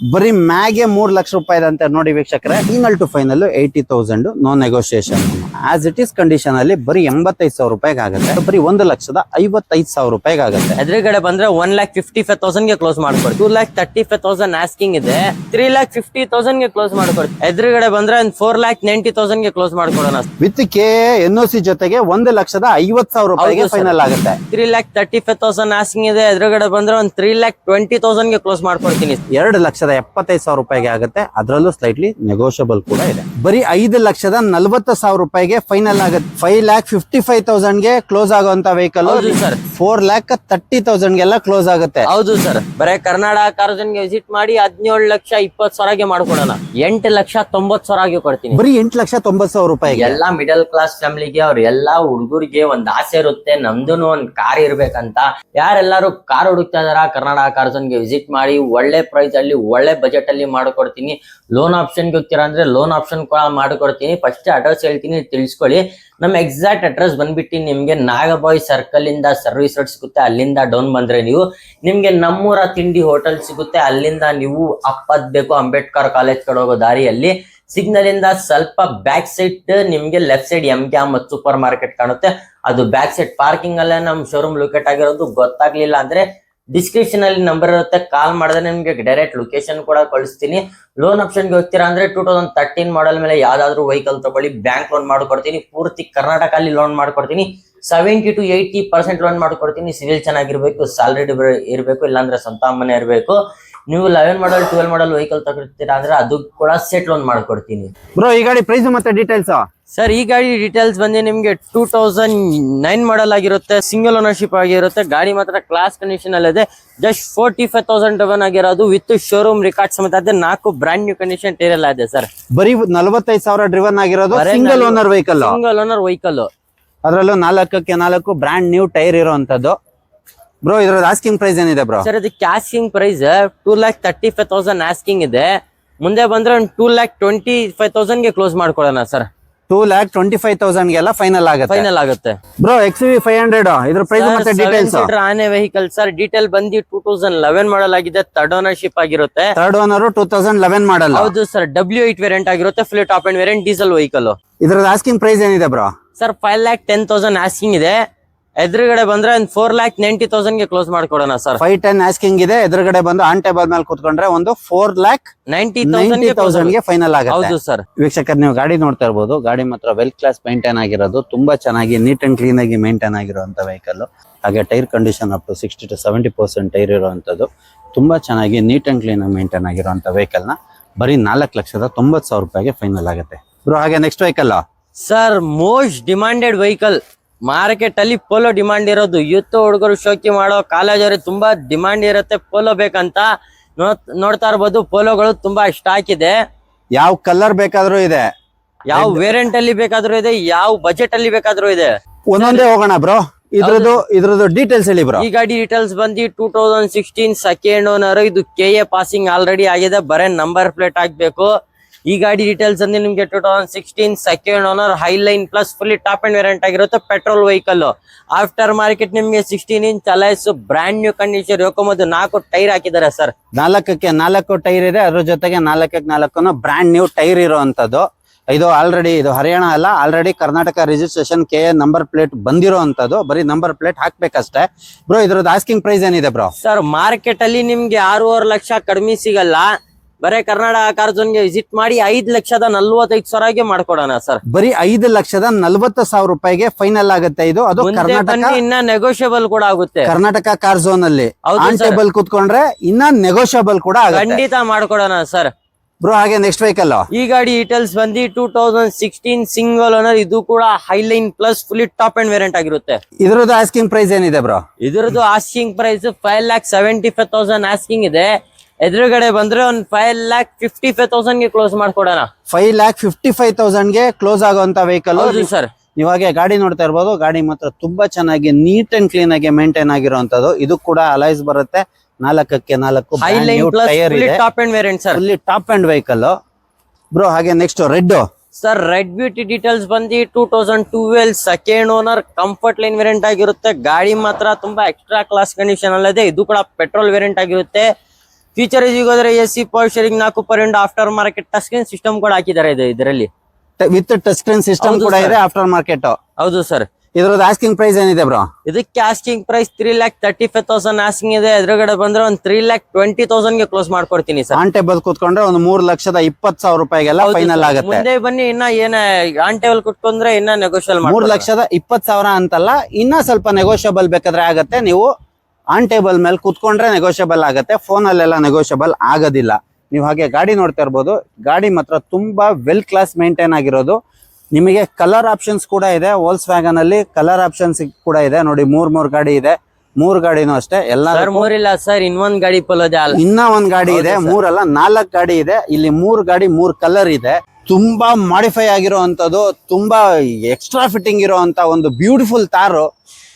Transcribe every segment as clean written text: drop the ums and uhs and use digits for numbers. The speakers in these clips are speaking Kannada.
ಬರೀ ಮ್ಯಾಗೆ 3 ಲಕ್ಷ ರೂಪಾಯಿ ಅಂತ ನೋಡಿ ವೀಕ್ಷಕರೇ. Final to final 80,000 no negotiation. As it is condition ಅಲ್ಲಿ ಬರೀ 85,000 ರೂಪಾಯಿಗೆ ಆಗುತ್ತೆ. ಬರೀ 1,55,000 ರೂಪಾಯಿಗೆ ಆಗುತ್ತೆ. ಎದುರುಗಡೆ ಬಂದ್ರೆ 1,55,000 ಗೆ ಕ್ಲೋಸ್ ಮಾಡ್ಕೊಡಿ. 2,35,000 ಆಸ್ಕಿಂಗ್ ಇದೆ, 3,50,000 ಗೆ ಕ್ಲೋಸ್ ಮಾಡ್ಕೊಡಿ. ಎದುರುಗಡೆ ಬಂದ್ರೆ 4,90,000 ಗೆ ಕ್ಲೋಸ್ ಮಾಡ್ಕೊಡೋಣ. ವಿತ್ ಕೆ NOC ಜೊತೆಗೆ 1,50,000 ರೂಪಾಯಿಗೆ ಫೈನಲ್ ಆಗುತ್ತೆ. 3,35,000 ಆಸ್ಕಿಂಗ್ ಇದೆ, ಎದುರುಗಡೆ ಬಂದ್ರೆ 3,20,000 ಗೆ ಕ್ಲೋಸ್ ಮಾಡ್ಕೊಡ್ತೀನಿ. 2,75,000 ರೂಪಾಯಿಗೆ ಆಗುತ್ತೆ. ಅದರಲ್ಲೂ ಸ್ಲೈಟ್ಲಿ ನೆಗೋಷಿಯಬಲ್ ಕೂಡ ಇದೆ. ಬರೀ 5,40,000 ರೂಪಾಯಿಗೆ ಫೈನಲ್ ಆಗುತ್ತೆ. 5,55,000 ಗೆ ಕ್ಲೋಸ್ ಆಗುವಂತ ವೆಹಿಕಲ್. 4,30,000 ಗೆಲ್ಲ ಕ್ಲೋಸ್ ಆಗುತ್ತೆ. ಹೌದು ಸರ್, ಬರೇ ಕರ್ನಾಟಕ ಕಾರ್ಜನ್ ಗೆ ವಿಸಿಟ್ ಮಾಡಿ 17,20,000 ಮಾಡ್ಕೊಡೋಣ. 8,90,000 ಕೊಡ್ತೀನಿ. ಬರೀ 8,90,000 ರೂಪಾಯಿಗೆ. ಎಲ್ಲಾ ಮಿಡಲ್ ಕ್ಲಾಸ್ ಫ್ಯಾಮಿಲಿಗೆ, ಅವ್ರ ಎಲ್ಲಾ ಹುಡುಗರಿಗೆ ಒಂದ್ ಆಸೆ ಇರುತ್ತೆ, ನಮ್ದುನು ಒಂದ್ ಕಾರ್ ಇರ್ಬೇಕಂತ. ಯಾರೆಲ್ಲಾರು ಕಾರ್ ಹುಡುಕ್ತಾ ಇದಾರ, ಕರ್ನಾಟಕ ಕಾರ್ಜನ್ ಗೆ ವಿಸಿಟ್ ಮಾಡಿ ಒಳ್ಳೆ ಪ್ರೈಸ್ ಅಲ್ಲಿ ಒಳ್ಳೆ ಬಜೆಟ್ ಅಲ್ಲಿ ಮಾಡ್ಕೊಡ್ತೀನಿ. ಲೋನ್ ಆಪ್ಷನ್ ಹೋಗ್ತೀರಾ ಅಂದ್ರೆ ಲೋನ್ ಆಪ್ಷನ್ ಕೂಡ ಮಾಡ್ಕೊಡ್ತೀನಿ. ಫಸ್ಟ್ ಅಡ್ರೆಸ್ ಹೇಳ್ತೀನಿ, ತಿಳಿಸ್ಕೊಳ್ಳಿ. ನಮ್ಮ ಎಕ್ಸಾಕ್ಟ್ ಅಡ್ರೆಸ್ ಬಂದ್ಬಿಟ್ಟು ನಿಮ್ಗೆ ನಾಗಬಾಯಿ ಸರ್ಕಲ್ ಇಂದ ಸರ್ವಿಸ್ ರೋಡ್ ಸಿಗುತ್ತೆ. ಅಲ್ಲಿಂದ ಡೌನ್ ಬಂದ್ರೆ ನೀವು ನಿಮ್ಗೆ ನಮ್ಮೂರ ತಿಂಡಿ ಹೋಟೆಲ್ ಸಿಗುತ್ತೆ. ಅಲ್ಲಿಂದ ನೀವು ಬೇಕು ಅಂಬೇಡ್ಕರ್ ಕಾಲೇಜ್ ಕಡೆ ಹೋಗೋ ದಾರಿಯಲ್ಲಿ ಸಿಗ್ನಲ್ ಇಂದ ಸ್ವಲ್ಪ ಬ್ಯಾಕ್ ಸೈಡ್ ನಿಮ್ಗೆ ಲೆಫ್ಟ್ ಸೈಡ್ MK ಮತ್ತು ಸೂಪರ್ ಮಾರ್ಕೆಟ್ ಕಾಣುತ್ತೆ. ಅದು ಬ್ಯಾಕ್ ಸೈಡ್ ಪಾರ್ಕಿಂಗ್ ಅಲ್ಲೇ ನಮ್ ಶೋರೂಮ್ ಲೊಕೇಟ್ ಆಗಿರೋದು. ಗೊತ್ತಾಗ್ಲಿಲ್ಲ ಅಂದ್ರೆ ಡಿಸ್ಕ್ರಿಪ್ಷನ್ ಅಲ್ಲಿ ನಂಬರ್ ಇರುತ್ತೆ, ಕಾಲ್ ಮಾಡಿದ್ರೆ ನಿಮ್ಗೆ ಡೈರೆಕ್ಟ್ ಲೊಕೇಶನ್ ಕೂಡ ಕಳಿಸ್ತೀನಿ. ಲೋನ್ ಆಪ್ಷನ್ಗೆ ಹೋಗ್ತೀರಾ ಅಂದ್ರೆ 2013 ಮಾಡಲ್ ಮೇಲೆ ಯಾವ್ದಾದ್ರು ವೆಹಿಕಲ್ ತಗೊಳ್ಳಿ, ಬ್ಯಾಂಕ್ ಲೋನ್ ಮಾಡ್ಕೊಡ್ತೀನಿ. ಪೂರ್ತಿ ಕರ್ನಾಟಕ ಅಲ್ಲಿ ಲೋನ್ ಮಾಡ್ಕೊಡ್ತೀನಿ. 70 to 80% ಲೋನ್ ಮಾಡ್ಕೊಡ್ತೀನಿ. ಸಿವಿಲ್ ಚೆನ್ನಾಗಿರ್ಬೇಕು, ಸ್ಯಾಲರಿ ಇರ್ಬೇಕು, ಇಲ್ಲಾಂದ್ರೆ ಸ್ವಂತ ಮನೆ ಇರ್ಬೇಕು. ನೀವು 11 ಮಾಡಲ್ 12 ಮಾಡಲ್ ವೆಹಿಕಲ್ ತಗೊಳ್ತೀರಾ ಅಂದ್ರೆ ಅದು ಕೂಡ ಸೆಟ್ ಲೋನ್ ಮಾಡ್ಕೊಡ್ತೀನಿ. ಬ್ರೋ, ಈ ಗಾಡಿ ಪ್ರೈಸ್ ಮತ್ತೆ ಡೀಟೇಲ್ಸ್. ಸರ್, ಈ ಗಾಡಿ ಡೀಟೇಲ್ಸ್ ಬಂದು ನಿಮ್ಗೆ 2009 ಮಾಡಲ್ ಆಗಿರುತ್ತೆ, ಸಿಂಗಲ್ ಓನರ್ಶಿಪ್ ಆಗಿರುತ್ತೆ. ಗಾಡಿ ಮಾತ್ರ ಕ್ಲಾಸ್ ಕಂಡೀಷನ್ ಅಲ್ಲಿ ಇದೆ. ಜಸ್ಟ್ 45,000 ಡ್ರೈವನ್ ಆಗಿರೋದು ವಿತ್ ಶೋರೂಮ್ ರಿಕಾರ್ಡ್ ಸಮೇತ ಇದೆ. 4 ಬ್ರಾಂಡ್ ನ್ಯೂ ಕಂಡೀಷನ್ ಟೈರ್ ಎಲ್ಲ ಇದೆ ಸರ್. ಬರೀ 45,000 ಡ್ರಿವನ್ ಆಗಿರೋದು single owner vehicle. Single owner vehicle, ಅದರಲ್ಲೂ 4ಕ್ಕೆ 4 ಬ್ರಾಂಡ್ ನ್ಯೂ ಟೈರ್ ಇರೋಂಥದ್ದು. ಬ್ರೋ, ಇದ್ರದ್ದು ಆಸ್ಕಿಂಗ್ ಪ್ರೈಸ್ ಏನಿದೆ ಬ್ರೋ? ಸರ್, ಇದಕ್ಕೆ ಆಸ್ಕಿಂಗ್ ಪ್ರೈಸ್ 2,35,000 ಆಸ್ಕಿಂಗ್ ಇದೆ. ಮುಂದೆ ಬಂದ್ರೆ 2,25,000 ಗೆ ಕ್ಲೋಸ್ ಮಾಡ್ಕೊಳ್ಳೋಣ ಸರ್. 2,25,000 ಗೆಲ್ಲ ಫೈನಲ್ ಆಗುತ್ತೆ. ಬ್ರೋ, XUV 500 ಇದ್ರ ಪ್ರೈಸ್ ಮತ್ತೆ ಡೀಟೇಲ್ಸ್. ಆನೆ ವೆಹಿಕಲ್ ಸರ್. ಡೀಟೇಲ್ ಬಂದು 2011 ಮಾಡಲ್ ಆಗಿದೆ, ಥರ್ಡ್ ಓನರ್ಶಿಪ್ ಆಗಿರುತ್ತೆ. ಥರ್ಡ್ ಓನರ್ 2011 ಮಾಡಲ್. ಹೌದು ಸರ್, W8 ವೇರಿಯಂಟ್ ಆಗಿರುತ್ತೆ, full top end variant diesel vehicle. ಇದ್ರದ್ದು ಆಸ್ಕಿಂಗ್ ಪ್ರೈಸ್ ಏನಿದೆ ಬ್ರೋ? ಸರ್, 5,10,000 ಆಸ್ಕಿಂಗ್ ಇದೆ. ಎದುರುಗಡೆ ಬಂದ್ರೆ 4,90,000 ಗೆ ಕ್ಲೋಸ್ ಮಾಡ್ಕೊಡೋಣ ಸರ್. 510 ಆಸ್ಕಿಂಗ್ ಇದೆ. ಎದುರುಗಡೆ ಬಂದು ಆನ್ ಟೇಬಲ್ ಮೇಲೆ ಕೂತ್ಕೊಂಡ್ರೆ ಒಂದು 4,90,000 ಗೆ ಫೈನಲ್ ಆಗುತ್ತೆ. ಹೌದು ಸರ್. ವೀಕ್ಷಕರು, ನೀವು ಗಾಡಿ ನೋಡ್ತಾ ಇರ್ಬೋದು. ಗಾಡಿ ಮಾತ್ರ ವೆಲ್ ಕ್ಲಾಸ್ ಮೇಂಟೈನ್ ಆಗಿರೋದು, ತುಂಬಾ ಚೆನ್ನಾಗಿ ನೀಟ್ ಅಂಡ್ ಕ್ಲೀನ್ ಆಗಿ ಮೇಂಟೈನ್ ಆಗಿರುವಂತ ವೆಹಿಕಲ್. ಹಾಗೆ tyre condition up to 60 to 70% tyre ಇರುವಂತದ್ದು. ತುಂಬಾ ಚೆನ್ನಾಗಿ ನೀಟ್ ಅಂಡ್ ಕ್ಲೀನ್ ಆಗಿ ಮೇಂಟೈನ್ ಆಗಿರುವಂತ ವೆಹಿಕಲ್ ನ ಬರೀ 4,90,000 ರೂಪಾಯಿಗೆ ಫೈನಲ್ ಆಗುತ್ತೆ. ಬ್ರೋ, ಹಾಗೆ next vehicle sir, most demanded vehicle market ಅಲ್ಲಿ ಪೋಲೋ ಡಿಮಾಂಡ್ ಇರೋದು. ಯೂತ್ ಹುಡುಗರು ಶೋಕಿ ಮಾಡೋ ಕಾಲೇಜ್ ಅವ್ರಿಗೆ ತುಂಬಾ ಡಿಮಾಂಡ್ ಇರುತ್ತೆ ಪೋಲೋ ಬೇಕಂತ. ನೋಡ್ತಾ ಇರ್ಬೋದು, ಪೋಲೋಗಳು ತುಂಬಾ ಸ್ಟಾಕ್ ಇದೆ. ಯಾವ ಕಲರ್ ಬೇಕಾದ್ರೂ ಇದೆ, ಯಾವ ವೇರಿಯಂಟ್ ಅಲ್ಲಿ ಬೇಕಾದ್ರೂ ಇದೆ, ಯಾವ ಬಜೆಟ್ ಅಲ್ಲಿ ಬೇಕಾದ್ರೂ ಇದೆ. ಒಂದೊಂದೇ ಹೋಗೋಣ ಬ್ರೋ. ಇದ್ರದ್ದು ಡೀಟೇಲ್ಸ್ ಹೇಳಿ ಬ್ರೋ. ಈ ಗಾಡಿ ಡೀಟೇಲ್ಸ್ ಬಂದು 2016 ಸೆಕೆಂಡ್ ಓನರ್. ಇದು KA ಪಾಸಿಂಗ್ ಆಲ್ರೆಡಿ ಆಗಿದೆ, ಬರೇ ನಂಬರ್ ಪ್ಲೇಟ್ ಆಗ್ಬೇಕು. ಈ ಗಾಡಿ ಡೀಟೇಲ್ಸ್ ಅಂದ್ರೆ ನಿಮ್ಗೆ 2016 second owner, Highline plus fully top end variant ಆಗಿರುತ್ತೆ, ಪೆಟ್ರೋಲ್ ವೆಹಿಕಲ್. ಆಫ್ಟರ್ ಮಾರ್ಕೆಟ್ ನಿಮ್ಗೆ 16 inch alloys brand new condition. 4 tyre ಹಾಕಿದ್ದಾರೆ ಸರ್. 4ಕ್ಕೆ 4 ಟೈರ್ ಇದೆ. ಅದ್ರ ಜೊತೆಗೆ 4ಕ್ಕೆ 4 ಬ್ರಾಂಡ್ ನ್ಯೂ ಟೈರ್ ಇರುವಂತದ್ದು. ಇದು ಆಲ್ರೆಡಿ ಇದು ಹರಿಯಾಣ ಅಲ್ಲ, already Karnataka registration KA number plate ಬಂದಿರೋ ಅಂತದ್ದು. ಬರೀ ನಂಬರ್ ಪ್ಲೇಟ್ ಹಾಕ್ಬೇಕಷ್ಟೇ. ಬ್ರೋ, ಇದ್ರದ್ದು ಆಸ್ಕಿಂಗ್ ಪ್ರೈಸ್ ಏನಿದೆ ಬ್ರೋ? ಸರ್, ಮಾರ್ಕೆಟ್ ಅಲ್ಲಿ ನಿಮ್ಗೆ 6.5 ಲಕ್ಷ ಕಡಿಮೆ ಸಿಗಲ್ಲ. ಬರೇ ಕರ್ನಾಟಕ ಕಾರ್ಜನ್ಗೆ ವಿಸಿಟ್ ಮಾಡಿ 5,45,000 ಮಾಡ್ಕೊಡೋಣ ಸರ್. ಬರೀ 5,40,000 ರೂಪಾಯಿಗೆ ಫೈನಲ್ ಆಗುತ್ತೆ ಇದು. ಅದು ಕರ್ನಾಟಕ ಇನ್ನ ನೆಗೋಷಿಯಬಲ್ ಕೂಡ ಆಗುತ್ತೆ. ಕರ್ನಾಟಕ ಕಾರ್ ಝೋನ್ ಅಲ್ಲಿ ಆನ್ ಟೇಬಲ್ ಕೂತ್ಕೊಂಡ್ರೆ ಇನ್ನ ನೆಗೋಷಿಯಬಲ್ ಕೂಡ ಆಗುತ್ತೆ. ಖಂಡಿತ ಮಾಡ್ಕೊಡೋಣ ಸರ್. ಬ್ರೋ, ಹಾಗೆ ನೆಕ್ಸ್ಟ್ ವೆಹಿಕಲ್. ಈ ಗಾಡಿ ಡೀಟೇಲ್ಸ್ ಬಂದು 2016 ಸಿಂಗಲ್ ಓನರ್. ಇದು ಕೂಡ Highline plus fully top end variant ಆಗಿರುತ್ತೆ. ಇದ್ರದ್ದು ಆಸ್ಕಿಂಗ್ ಪ್ರೈಸ್ ಏನಿದೆ ಬ್ರೋ? ಇದ್ರದ್ದು ಆಸ್ಕಿಂಗ್ ಪ್ರೈಸ್ 5,75,000 ಆಸ್ಕಿಂಗ್ ಇದೆ. ಎದುರುಗಡೆ ಬಂದ್ರೆ 5,55,000 ಗೆ ಕ್ಲೋಸ್ ಮಾಡ್ಕೊಡೋಣ. 5,55,000 ಗೆ ಕ್ಲೋಸ್ ಆಗುವಂತ ವೆಹಿಕಲ್. ಹೌದು ಸರ್. ನೀವಾಗೆ ಗಾಡಿ ನೋಡ್ತಾ ಇರ್ಬೋದು. ಗಾಡಿ ಮಾತ್ರ ತುಂಬಾ ಚೆನ್ನಾಗಿ ನೀಟ್ ಅಂಡ್ ಕ್ಲೀನ್ ಆಗಿ ಮೇಂಟೈನ್ ಆಗಿರುವಂತದ್ದು. ಇದು ಕೂಡ ಅಲೈಸ್ ಬರುತ್ತೆ. 4ಕ್ಕೆ 4 top end variant sir, fully top end vehicle. Bro, ಹಾಗೆ next red. Sir, red beauty details ಬಂದು 2012 second owner, comfort line variant ಆಗಿರುತ್ತೆ. ಗಾಡಿ ಮಾತ್ರ ತುಂಬಾ ಎಕ್ಸ್ಟ್ರಾ ಕ್ಲಾಸ್ ಕಂಡೀಷನ್ ಅಲ್ಲಿದೆ. ಇದು ಕೂಡ ಪೆಟ್ರೋಲ್ ವೇರಿಯಂಟ್ ಆಗಿರುತ್ತೆ. ಫೀಚರ್ಸ್ ಹೋದ್ರೆ AC power steering 4.2 after market touch screen system ಕೂಡ ಹಾಕಿದ್ದಾರೆ ಇದರಲ್ಲಿ ವಿತ್ ಟಚ್ ಸ್ಕ್ರೀನ್ ಸಿಸ್ಟಮ್ ಕೂಡ ಇದೆ ಆಫ್ಟರ್ ಮಾರ್ಕೆಟ್. ಹೌದು ಸರ್. ಇದ್ರದ್ದು ಆಸ್ಕಿಂಗ್ ಪ್ರೈಸ್ ಏನಿದೆ ಬ್ರೋ? ಇದಕ್ಕೆ ಆಸ್ಕಿಂಗ್ ಪ್ರೈಸ್ 3,35,000 ಆಸ್ಕಿಂಗ್ ಇದೆ. ಎದುರುಗಡೆ ಬಂದ್ರೆ ಒಂದು 3,20,000 ಗೆ ಕ್ಲೋಸ್ ಮಾಡ್ಕೊಡ್ತೀನಿ ಸರ್. ಆನ್ ಟೇಬಲ್ ಕೂತ್ಕೊಂಡ್ರೆ ಒಂದು 3,20,000 ರೂಪಾಯಿಗೆಲ್ಲ ಫೈನಲ್ ಆಗುತ್ತೆ. ಮುಂದೆ ಬನ್ನಿ, ಇನ್ನ ಏನ ಆನ್ ಟೇಬಲ್ ಕುಟ್ಕೊಂಡ್ರೆ ಇನ್ನ ನೆಗೋಷಿಯಲ್ 3,20,000 ಅಂತಲ್ಲ, ಇನ್ನ ಸ್ವಲ್ಪ ನೆಗೋಷಿಯಬಲ್ ಬೇಕಾದ್ರೆ ಆಗತ್ತೆ. ನೀವು ಆನ್ ಟೇಬಲ್ ಮೇಲೆ ಕೂತ್ಕೊಂಡ್ರೆ ನೆಗೋಷಿಯಬಲ್ ಆಗತ್ತೆ, ಫೋನ್ ಅಲ್ಲೆಲ್ಲ ನೆಗೋಷಿಯಬಲ್ ಆಗೋದಿಲ್ಲ. ನೀವು ಹಾಗೆ ಗಾಡಿ ನೋಡ್ತಾ ಇರ್ಬೋದು. ಗಾಡಿ ಮಾತ್ರ ತುಂಬಾ ವೆಲ್ ಕ್ಲಾಸ್ ಮೇಂಟೈನ್ ಆಗಿರೋದು. ನಿಮಗೆ ಕಲರ್ ಆಪ್ಷನ್ಸ್ ಕೂಡ ಇದೆ. ವೋಲ್ಸ್ ವ್ಯಾಗನ್ ಅಲ್ಲಿ ಕಲರ್ ಆಪ್ಷನ್ಸ್ ಕೂಡ ಇದೆ ನೋಡಿ. ಮೂರ್ ಗಾಡಿ ಇದೆ. 3 ಗಾಡಿನೂ ಅಷ್ಟೇ. ಎಲ್ಲ ಮೂರಿಲ್ಲ ಸರ್, ಇನ್ನೊಂದ್ ಗಾಡಿ ಪೋಲೋದೆ ಅಲ್ಲ, ಇನ್ನ ಒಂದ್ ಗಾಡಿ ಇದೆ. 3 ಅಲ್ಲ 4 ಗಾಡಿ ಇದೆ. ಇಲ್ಲಿ 3 ಗಾಡಿ 3 ಕಲರ್ ಇದೆ. ತುಂಬಾ ಮಾಡಿಫೈ ಆಗಿರೋಂಥದ್ದು, ತುಂಬಾ ಎಕ್ಸ್ಟ್ರಾ ಫಿಟ್ಟಿಂಗ್ ಇರೋಂತ ಒಂದು ಬ್ಯೂಟಿಫುಲ್ ತಾರು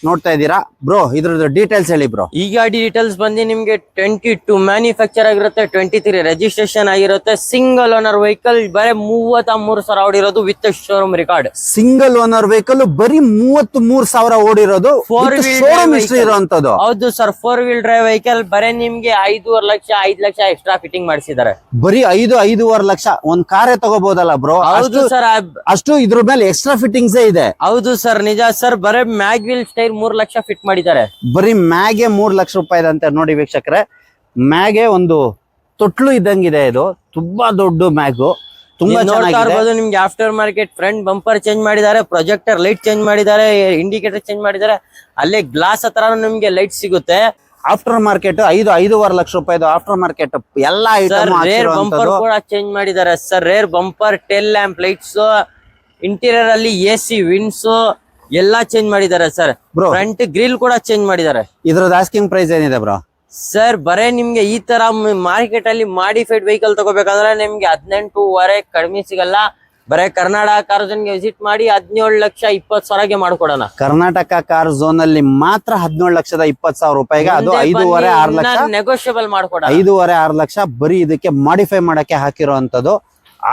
ನೋಡ್ತಾ ಇದ್ದೀರಾ. ಬ್ರೋ ಇದ್ರದ್ದು ಡೀಟೇಲ್ಸ್ ಹೇಳಿ ಬ್ರೋ. ಈ ಗಾಡಿ ಡೀಟೇಲ್ಸ್ ಬಂದು ನಿಮ್ಗೆ 22 ಮ್ಯಾನುಫ್ಯಾಕ್ಚರ್ ಆಗಿರುತ್ತೆ, 23 ರಿಜಿಸ್ಟ್ರೇಷನ್ ಆಗಿರುತ್ತೆ. ಸಿಂಗಲ್ ಓನರ್ ವೆಹಿಕಲ್, ಬರೀ 33,000 ಓಡಿರೋದು with showroom record. Single owner vehicle ಬರೀ 33,000 ಓಡಿರೋದು, ಶೋರೂಮ್ ಹಿಸ್ಟ್ರಿ ಇರೋಂಥದ್ದು. ಹೌದು ಸರ್, 4 ವೀಲ್ ಡ್ರೈವ್ ವೆಹಿಕಲ್. ಬರೀ ನಿಮ್ಗೆ 5.5 ಲಕ್ಷ 5 ಲಕ್ಷ ಎಕ್ಸ್ಟ್ರಾ ಫಿಟ್ಟಿಂಗ್ ಮಾಡಿಸಿದ್ದಾರೆ. ಬರೀ 5.5 ಲಕ್ಷ ಒಂದ್ ಕಾರೇ ತಗೋಬಹುದಲ್ಲ ಬ್ರೋ? ಹೌದು ಸರ್, ಅಷ್ಟು ಇದ್ರ ಮೇಲೆ ಎಕ್ಸ್ಟ್ರಾ ಫಿಟ್ಟಿಂಗ್ಸ್ ಇದೆ. ಹೌದು ಸರ್, ನಿಜ ಸರ್. ಬರೀ mag wheel style 3 lakh fit ಮಾಡಿದ್ದಾರೆ. ಬರೀ ಮ್ಯಾಗೆ 3 ಲಕ್ಷ ರೂಪಾಯಿ ಅಂತ ನೋಡಿ ವೀಕ್ಷಕರೇ. ಮ್ಯಾಗೆ ಒಂದು ತೊಟ್ಲು ಇದ್ದಂಗಿದೆ. ಇದು ತುಂಬಾ ದೊಡ್ಡ ಮ್ಯಾಗು, ತುಂಬಾ ಚೆನ್ನಾಗಿದೆ. ನಿಮ್ಗೆ after market front bumper change ಮಾಡಿದ್ದಾರೆ, ಪ್ರೊಜೆಕ್ಟರ್ ಲೈಟ್ ಚೇಂಜ್ ಮಾಡಿದ್ದಾರೆ, ಇಂಡಿಕೇಟರ್ ಚೇಂಜ್ ಮಾಡಿದ್ದಾರೆ. ಅಲ್ಲೇ ಗ್ಲಾಸ್ ಹತ್ರ ನಿಮ್ಗೆ ಲೈಟ್ ಸಿಗುತ್ತೆ. ಆಫ್ಟರ್ ಮಾರ್ಕೆಟ್ 5.5 ಲಕ್ಷ ರೂಪಾಯಿ ಆಫ್ಟರ್ ಮಾರ್ಕೆಟ್ ಎಲ್ಲ ಐಟಮ್. ರೇರ್ ಬಂಪರ್ ಕೂಡ ಚೇಂಜ್ ಮಾಡಿದ್ದಾರೆ sir. Rear bumper, tail lamp lights, interior ಅಲ್ಲಿ AC ವಿಂಡ್ಸ್ ಎಲ್ಲಾ ಚೇಂಜ್ ಮಾಡಿದ್ದಾರೆ ಸರ್. ಫ್ರಂಟ್ ಗ್ರಿಲ್ ಕೂಡ ಚೇಂಜ್ ಮಾಡಿದ್ದಾರೆ. ಇದ್ರದ್ದು ಆಸ್ಕಿಂಗ್ ಪ್ರೈಸ್ ಏನಿದೆ ಬ್ರೋ? ಸರ್ ಬರೇ ನಿಮ್ಗೆ ಈ ತರ ಮಾರ್ಕೆಟ್ ಅಲ್ಲಿ ಮಾಡಿಫೈಡ್ ವೆಹಿಕಲ್ ತಗೋಬೇಕಂದ್ರೆ ನಿಮ್ಗೆ 18.5 ಕಡಿಮೆ ಸಿಗಲ್ಲ. ಬರೇ ಕರ್ನಾಟಕ ಕಾರ್ ಝೋನ್ ಗೆ ವಿಸಿಟ್ ಮಾಡಿ 17,20,000 ಮಾಡ್ಕೊಡೋಣ. ಕರ್ನಾಟಕ ಕಾರ್ ಝೋನ್ ಅಲ್ಲಿ ಮಾತ್ರ 17,20,000 ರೂಪಾಯಿಗೆ. ಅದು 5.5-6 ಲಕ್ಷ ನೆಗೋಷಿಯಬಲ್ ಮಾಡ್ಕೊಡೋಣ. 5.5-6 ಲಕ್ಷ ಬರೀ ಇದಕ್ಕೆ ಮಾಡಿಫೈ ಮಾಡಕ್ಕೆ ಹಾಕಿರುವಂತದ್ದು.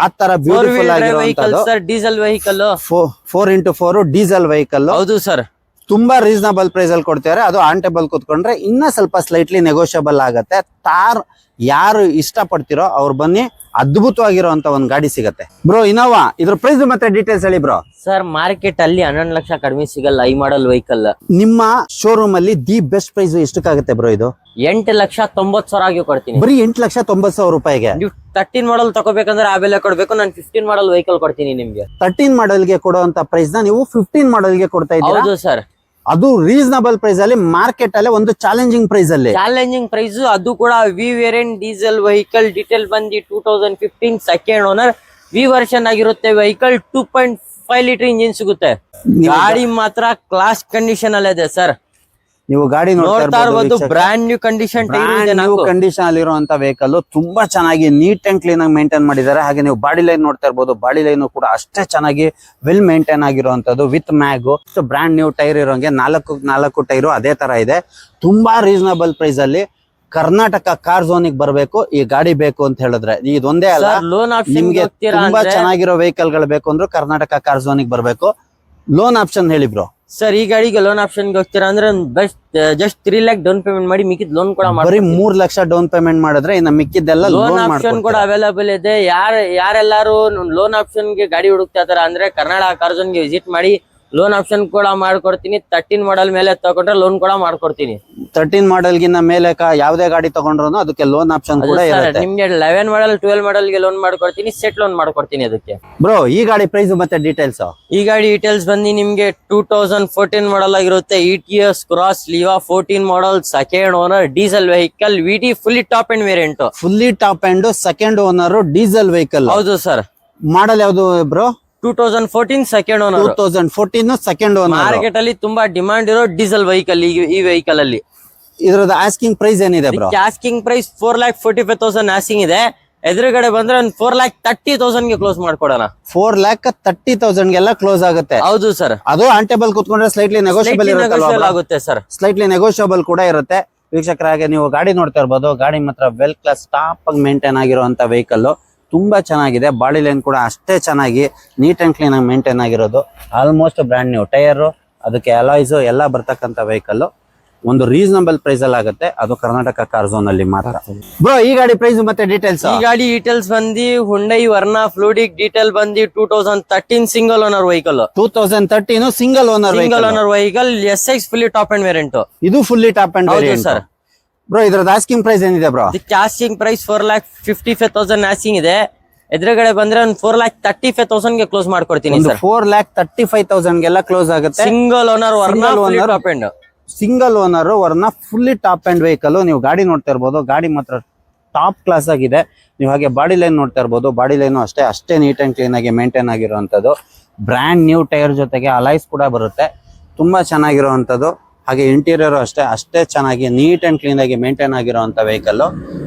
ಆ ತರ ಬ್ಯೂಟಿಫುಲ್ ಆಗಿರುವಂತದ್ದು sir. Diesel vehicle, 4x4 diesel vehicle. ಹೌದು ಸರ್. ತುಂಬಾ ರೀಸನಬಲ್ ಪ್ರೈಸ್ ಅಲ್ಲಿ ಕೊಡ್ತಾರೆ. ಅದು ಆನ್ ಟೇಬಲ್ ಕೂತ್ಕೊಂಡ್ರೆ ಇನ್ನ ಸ್ವಲ್ಪ ಸ್ಲೈಟ್ಲಿ ನೆಗೋಷಿಯಬಲ್ ಆಗತ್ತೆ. ತಾರ್ ಯಾರು ಇಷ್ಟ ಪಡ್ತಿರೋ ಅವ್ರು ಬನ್ನಿ, ಅದ್ಭುತವಾಗಿರುವಂತ ಒಂದ್ ಗಾಡಿ ಸಿಗತ್ತೆ ಬ್ರೋ. ಇನೋವಾ, ಇದ್ರ ಪ್ರೈಸ್ ಮತ್ತೆ ಡೀಟೇಲ್ಸ್ ಹೇಳಿ ಬ್ರೋ. ಸರ್ ಮಾರ್ಕೆಟ್ ಅಲ್ಲಿ 11 ಲಕ್ಷ ಕಡಿಮೆ ಸಿಗಲ್ಲ ಈ ಮಾಡಲ್ ವೆಹಿಕಲ್. ನಿಮ್ಮ ಶೋರೂಮ್ ಅಲ್ಲಿ ದಿ ಬೆಸ್ಟ್ ಪ್ರೈಸ್ ಎಷ್ಟಕ್ಕಾಗತ್ತೆ ಬ್ರೋ? ಇದು 8,90,000 ಕೊಡ್ತೀನಿ. ಬರೀ 8,90,000 ರೂಪಾಯಿಗೆ. ನೀವು 13 ಮಾಡಲ್ ತಗೋಬೇಕಂದ್ರೆ ಆ ಬೆಲೆ ಕೊಡ್ಬೇಕು. ನಾನು 15 ಮಾಡಲ್ ವೆಹಿಕಲ್ ಕೊಡ್ತೀನಿ ನಿಮ್ಗೆ. 13 ಮಾಡಲ್ ಗೆ ಕೊಡುವಂತ ಪ್ರೈಸ್ ನ ನೀವು 15 ಮಾಡಲ್ ಗೆ ಕೊಡ್ತಾ ಇದ್ದೀರಾ? ಹೌದು ಸರ್. ಅದು ರೀಸನಬಲ್ ಪ್ರೈಸ್ ಅಲ್ಲಿ, ಮಾರ್ಕೆಟ್ ಅಲ್ಲಿ ಒಂದು ಚಾಲೆಂಜಿಂಗ್ ಪ್ರೈಸ್ ಅಲ್ಲಿ. ಚಾಲೆಂಜಿಂಗ್ ಪ್ರೈಸ್, ಅದು ಕೂಡ V variant diesel vehicle. Detail ಬಂದು 2015 ಸೆಕೆಂಡ್ ಓನರ್ ವಿ ವರ್ಷನ್ ಆಗಿರುತ್ತೆ ವೆಹಿಕಲ್. 2.5 ಲೀಟರ್ ಇಂಜಿನ್ ಸಿಗುತ್ತೆ. ಗಾಡಿ ಮಾತ್ರ ಕ್ಲಾಸ್ ಕಂಡೀಷನ್ ಅಲ್ಲೇ ಇದೆ ಸರ್. ನೀವು ಗಾಡಿ ನೋಡ್ತಾ ಇರ್ಬೋದು, ಬ್ರಾಂಡ್ ನ್ಯೂ ಕಂಡೀಷನ್ ಕಂಡೀಷನ್ ಅಲ್ಲಿರುವಂತ ವೆಹಿಕಲ್. ತುಂಬಾ ಚೆನ್ನಾಗಿ ನೀಟ್ ಅಂಡ್ ಕ್ಲೀನ್ ಆಗಿ ಮೇಂಟೈನ್ ಮಾಡಿದ್ದಾರೆ. ಹಾಗೆ ನೀವು ಬಾಡಿ ಲೈನ್ ನೋಡ್ತಾ ಇರ್ಬೋದು, ಬಾಡಿ ಲೈನ್ ಕೂಡ ಅಷ್ಟೇ ಚೆನ್ನಾಗಿ ವೆಲ್ ಮೇಂಟೈನ್ ಆಗಿರುವಂತದ್ದು. With mag, brand new tyre ಇರೋಂಗೆ 4 ಟೈರು ಅದೇ ತರ ಇದೆ. ತುಂಬಾ ರೀಸನಬಲ್ ಪ್ರೈಸ್ ಅಲ್ಲಿ ಕರ್ನಾಟಕ ಕಾರ್ ಝೋನಿಗೆ ಬರಬೇಕು, ಈ ಗಾಡಿ ಬೇಕು ಅಂತ ಹೇಳಿದ್ರೆ. ಇದೊಂದೇ ಅಲ್ಲ, ನಿಮ್ಗೆ ತುಂಬಾ ಚೆನ್ನಾಗಿರೋ ವೆಹಿಕಲ್ ಗಳು ಬೇಕು ಅಂದ್ರೆ ಕರ್ನಾಟಕ ಕಾರ್ ಝೋನಿಗೆ ಬರಬೇಕು. ಲೋನ್ ಆಪ್ಷನ್ ಹೇಳಿ ಬ್ರೋ. ಸರ್ ಈ ಗಾಡಿಗೆ ಲೋನ್ ಆಪ್ಷನ್ ಹೋಗ್ತೀರಾ ಅಂದ್ರೆ ಜಸ್ಟ್ 3 ಲ್ಯಾಕ್ ಡೌನ್ ಪೇಮೆಂಟ್ ಮಾಡಿ ಮಿಕ್ಕಿದ್ ಲೋನ್ ಕೂಡ ಬರೀ 3 ಲಕ್ಷ ಡೌನ್ ಪೇಮೆಂಟ್ ಮಾಡಿದ್ರೆ ಇನ್ನು ಮಿಕ್ಕಿದ್ದೆಲ್ಲ ಲೋನ್ ಆಪ್ಷನ್ ಕೂಡ ಅವೈಲೇಬಲ್ ಇದೆ. ಯಾರೆಲ್ಲಾರು ಲೋನ್ ಆಪ್ಷನ್ ಗೆ ಗಾಡಿ ಹುಡುಕ್ತಾ ಇದಾರೆ ಅಂದ್ರೆ ಕರ್ನಾಟಕ ಕಾರ್ ಝೋನ್ ಗೆ ವಿಸಿಟ್ ಮಾಡಿ. ಲೋನ್ ಆಪ್ಷನ್ ಕೂಡ ಮಾಡ್ಕೊಡ್ತೀನಿ. 13 ಮಾಡಲ್ ಮೇಲೆ ತಗೊಂಡ್ರೆ ಲೋನ್ ಕೂಡ ಮಾಡ್ಕೊಡ್ತೀನಿ. 13 ಮಾಡಲ್ ಗಿನ್ನ ಮೇಲೆ ಯಾವ್ದೇ ಗಾಡಿ ತಗೊಂಡ್ರು ಅದಕ್ಕೆ ಲೋನ್ ಆಪ್ಷನ್ ಕೂಡ ಇರುತ್ತೆ. ನಿಮ್ಗೆ 11 ಮಾಡಲ್ 12 ಮಾಡಲ್ ಗೆ ಲೋನ್ ಮಾಡ್ಕೊಡ್ತೀನಿ, ಸೆಟ್ ಲೋನ್ ಮಾಡ್ಕೊಡ್ತೀನಿ ಅದಕ್ಕೆ. ಬ್ರೋ ಈ ಗಾಡಿ ಪ್ರೈಸ್ ಮತ್ತೆ ಡೀಟೇಲ್ಸ್? ಈ ಗಾಡಿ ಡೀಟೇಲ್ಸ್ ಬಂದು ನಿಮ್ಗೆ 2014 ಮಾಡಲ್ ಆಗಿರುತ್ತೆ. ETS cross ಲಿವಾ 14 model second owner diesel vehicle. VT fully top end variant. Fully top and second owner diesel vehicle. ಹೌದು ಸರ್. ಮಾಡಲ್ ಯಾವ್ದು bro? 2014 second owner. 2014 second owner. Market ಅಲ್ಲಿ ತುಂಬಾ ಡಿಮಾಂಡ್ ಇರೋ ಡೀಸೆಲ್ ವೆಹಿಕಲ್ ಈ ವೆಹಿಕಲ್ ಅಲ್ಲಿ. ಇದ್ರದ್ದು ಆಸ್ಕಿಂಗ್ ಪ್ರೈಸ್ ಏನಿದೆ ಬ್ರೋ? ಆಸ್ಕಿಂಗ್ ಪ್ರೈಸ್ 4,45,000 ಆಸ್ಕಿಂಗ್ ಇದೆ. ಎದುರುಗಡೆ ಬಂದ್ರೆ 4,30,000 ಗೆ ಕ್ಲೋಸ್ ಮಾಡ್ಕೊಡೋಣ. 4,30,000 ಗೆಲ್ಲ ಕ್ಲೋಸ್ ಆಗುತ್ತೆ. ಹೌದು ಸರ್. ಅದು ಆನ್ ಟೇಬಲ್ ಕೂತ್ಕೊಂಡ್ರೆ ಸ್ಲೈಟ್ಲಿ ನೆಗೋಷಿಯಬಲ್ ಆಗುತ್ತೆ ಸರ್. ಸ್ಲೈಟ್ಲಿ ನೆಗೋಷಿಯಬಲ್ ಕೂಡ ಇರುತ್ತೆ. ವೀಕ್ಷಕರಾಗೆ ನೀವು ಗಾಡಿ ನೋಡ್ತಾ ಇರ್ಬೋದು. ಗಾಡಿ ಮಾತ್ರ ವೆಲ್ ಕ್ಲಾಸ್ ಟಾಪ್ ಆಗಿ ಮೇಂಟೈನ್ ಆಗಿರುವಂತ ವೆಹಿಕಲ್. ತುಂಬಾ ಚೆನ್ನಾಗಿದೆ. ಬಾಡಿ ಲೈನ್ ಕೂಡ ಅಷ್ಟೇ ಚೆನ್ನಾಗಿ ನೀಟ್ ಅಂಡ್ ಕ್ಲೀನ್ ಆಗಿ ಮೇಂಟೈನ್ ಆಗಿರೋದು. ಆಲ್ಮೋಸ್ಟ್ ಬ್ರ್ಯಾಂಡ್ ನ್ಯೂ ಟೈರ್, ಅದಕ್ಕೆ ಅಲಾಯ್ಸ್ ಎಲ್ಲ ಬರ್ತಕ್ಕಂಥ ವೆಹಿಕಲ್. ಒಂದು ರೀಸನಬಲ್ ಪ್ರೈಸ್ ಅಲ್ಲಿ ಆಗುತ್ತೆ, ಅದು ಕರ್ನಾಟಕ ಕಾರ್ ಝೋನ್ ಅಲ್ಲಿ ಮಾತ್ರ. ಬ್ರೋ ಈ ಗಾಡಿ ಪ್ರೈಸ್ ಮತ್ತೆ ಡೀಟೇಲ್ಸ್. ಈ ಗಾಡಿ ಡೀಟೇಲ್ಸ್ ಬಂದು ಹುಂಡೈ ವರ್ನಾ ಫ್ಲೂಡಿಕ್ ಡೀಟೇಲ್ ಬಂದು 2013 single owner vehicle. 2013 single owner vehicle SX fully top end variant. ಇದು fully top end variant sir. Bro ಇದ್ರದ್ದು ಆಸ್ಕಿಂಗ್ ಪ್ರೈಸ್ ಏನಿದೆ ಬ್ರೋ? ಆಸ್ಕಿಂಗ್ ಪ್ರೈಸ್ 4,55,000 ಆಸ್ಕಿಂಗ್ ಇದೆ. ಎದುರುಗಡೆ ಬಂದ್ರೆ ಒಂದು 4,35,000 ಗೆ ಕ್ಲೋಸ್ ಮಾಡ್ಕೊಡ್ತೀನಿ ಸರ್. 4,35,000 ಗೆಲ್ಲ ಕ್ಲೋಸ್ ಆಗುತ್ತೆ. Single owner Verna top and. Single owner Verna fully top end vehicle. ನೀವು ಗಾಡಿ ನೋಡ್ತಾ ಇರ್ಬೋದು, ಗಾಡಿ ಮಾತ್ರ ಟಾಪ್ ಕ್ಲಾಸ್ ಆಗಿದೆ. ನೀವು ಹಾಗೆ ಬಾಡಿ ಲೈನ್ ನೋಡ್ತಾ ಇರ್ಬೋದು, ಬಾಡಿ ಲೈನ್ ಅಷ್ಟೇ ನೀಟ್ ಅಂಡ್ ಕ್ಲೀನ್ ಆಗಿ ಮೇಂಟೈನ್ ಆಗಿರುವಂತದ್ದು. ಬ್ರ್ಯಾಂಡ್ ನ್ಯೂ ಟೈರ್ ಜೊತೆಗೆ ಅಲೈಸ್ ಕೂಡ ಬರುತ್ತೆ, ತುಂಬಾ ಚೆನ್ನಾಗಿರುವಂತದ್ದು. ಹಾಗೆ ಇಂಟೀರಿಯರ್ ಅಷ್ಟೇ ಚೆನ್ನಾಗಿ ನೀಟ್ ಅಂಡ್ ಕ್ಲೀನ್ ಆಗಿ ಮೇಂಟೈನ್ ಆಗಿರುವಂತ ವೆಹಿಕಲ್,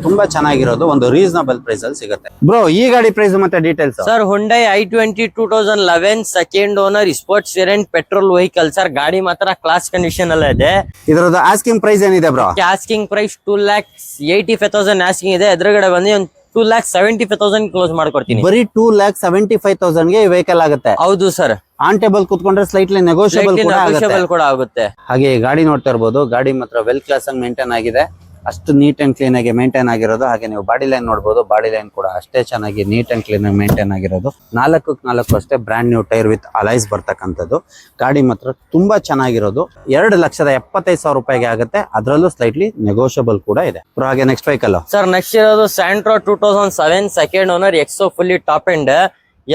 ತುಂಬಾ ಚೆನ್ನಾಗಿರೋದು, ಒಂದು ರೀಸನಬಲ್ ಪ್ರೈಸ್ ಅಲ್ಲಿ ಸಿಗುತ್ತೆ. ಬ್ರೋ ಈ ಗಾಡಿ ಪ್ರೈಸ್ ಮತ್ತೆ details. Sir Hyundai i20 2011 second owner sports variant petrol vehicle sir. ಗಾಡಿ ಮಾತ್ರ ಕ್ಲಾಸ್ ಕಂಡೀಷನ್ ಅಲ್ಲ ಇದೆ. ಇದರದ್ದು ಆಸ್ಕಿಂಗ್ ಪ್ರೈಸ್ ಏನಿದೆ ಬ್ರೋ? ಆಸ್ಕಿಂಗ್ ಪ್ರೈಸ್ 2,85,000 ಆಸ್ಕಿಂಗ್ ಇದೆ. ಎದುರುಗಡೆ ಬಂದು ಒಂದು 2,75,000 ಕ್ಲೋಸ್ ಮಾಡ್ಕೊಡ್ತೀನಿ. ಬರೀ 2,75,000 ಗೆ ವೆಹಿಕಲ್ ಆಗುತ್ತೆ. ಹೌದು ಸರ್. ಆನ್ ಟೇಬಲ್ ಕುತ್ಕೊಂಡ್ರೆ ಸ್ಲೈಟ್ಲಿ ನೆಗೋಷಿಯಬಲ್ ಕೂಡ ಆಗುತ್ತೆ. ಹಾಗೆ ಗಾಡಿ ನೋಡ್ತಾ ಇರ್ಬೋದು, ಗಾಡಿ ಮಾತ್ರ ವೆಲ್ ಕ್ಲಾಸ್ ಆಗಿ ಮೇಂಟೈನ್ ಆಗಿದೆ, ಅಷ್ಟು ನೀಟ್ ಅಂಡ್ ಕ್ಲೀನ್ ಆಗಿ ಮೇಂಟೈನ್ ಆಗಿರೋದು. ಹಾಗೆ ನೀವು ಬಾಡಿ ಲೈನ್ ನೋಡ್ಬೋದು, ಬಾಡಿ ಲೈನ್ ಕೂಡ ಅಷ್ಟೇ ಚೆನ್ನಾಗಿ ನೀಟ್ ಅಂಡ್ ಕ್ಲೀನ್ ಆಗಿ ಮೇಂಟೈನ್ ಆಗಿರೋದು. 4 ಅಷ್ಟೇ brand new tyre with alloys ಬರ್ತಕ್ಕಂಥದ್ದು. ಗಾಡಿ ಮಾತ್ರ ತುಂಬಾ ಚೆನ್ನಾಗಿರೋದು. 2,75,000 ರೂಪಾಯಿಗೆ ಆಗುತ್ತೆ, ಅದರಲ್ಲೂ ಸ್ಲೈಟ್ಲಿ ನೆಗೋಷಿಯಬಲ್ ಕೂಡ ಇದೆ. ಹಾಗೆ ನೆಕ್ಸ್ಟ್ ವೆಹಿಕಲ್ ಸರ್, ನೆಕ್ಸ್ಟ್ ಇರೋದು Santro 2007 second owner Exo fully top and.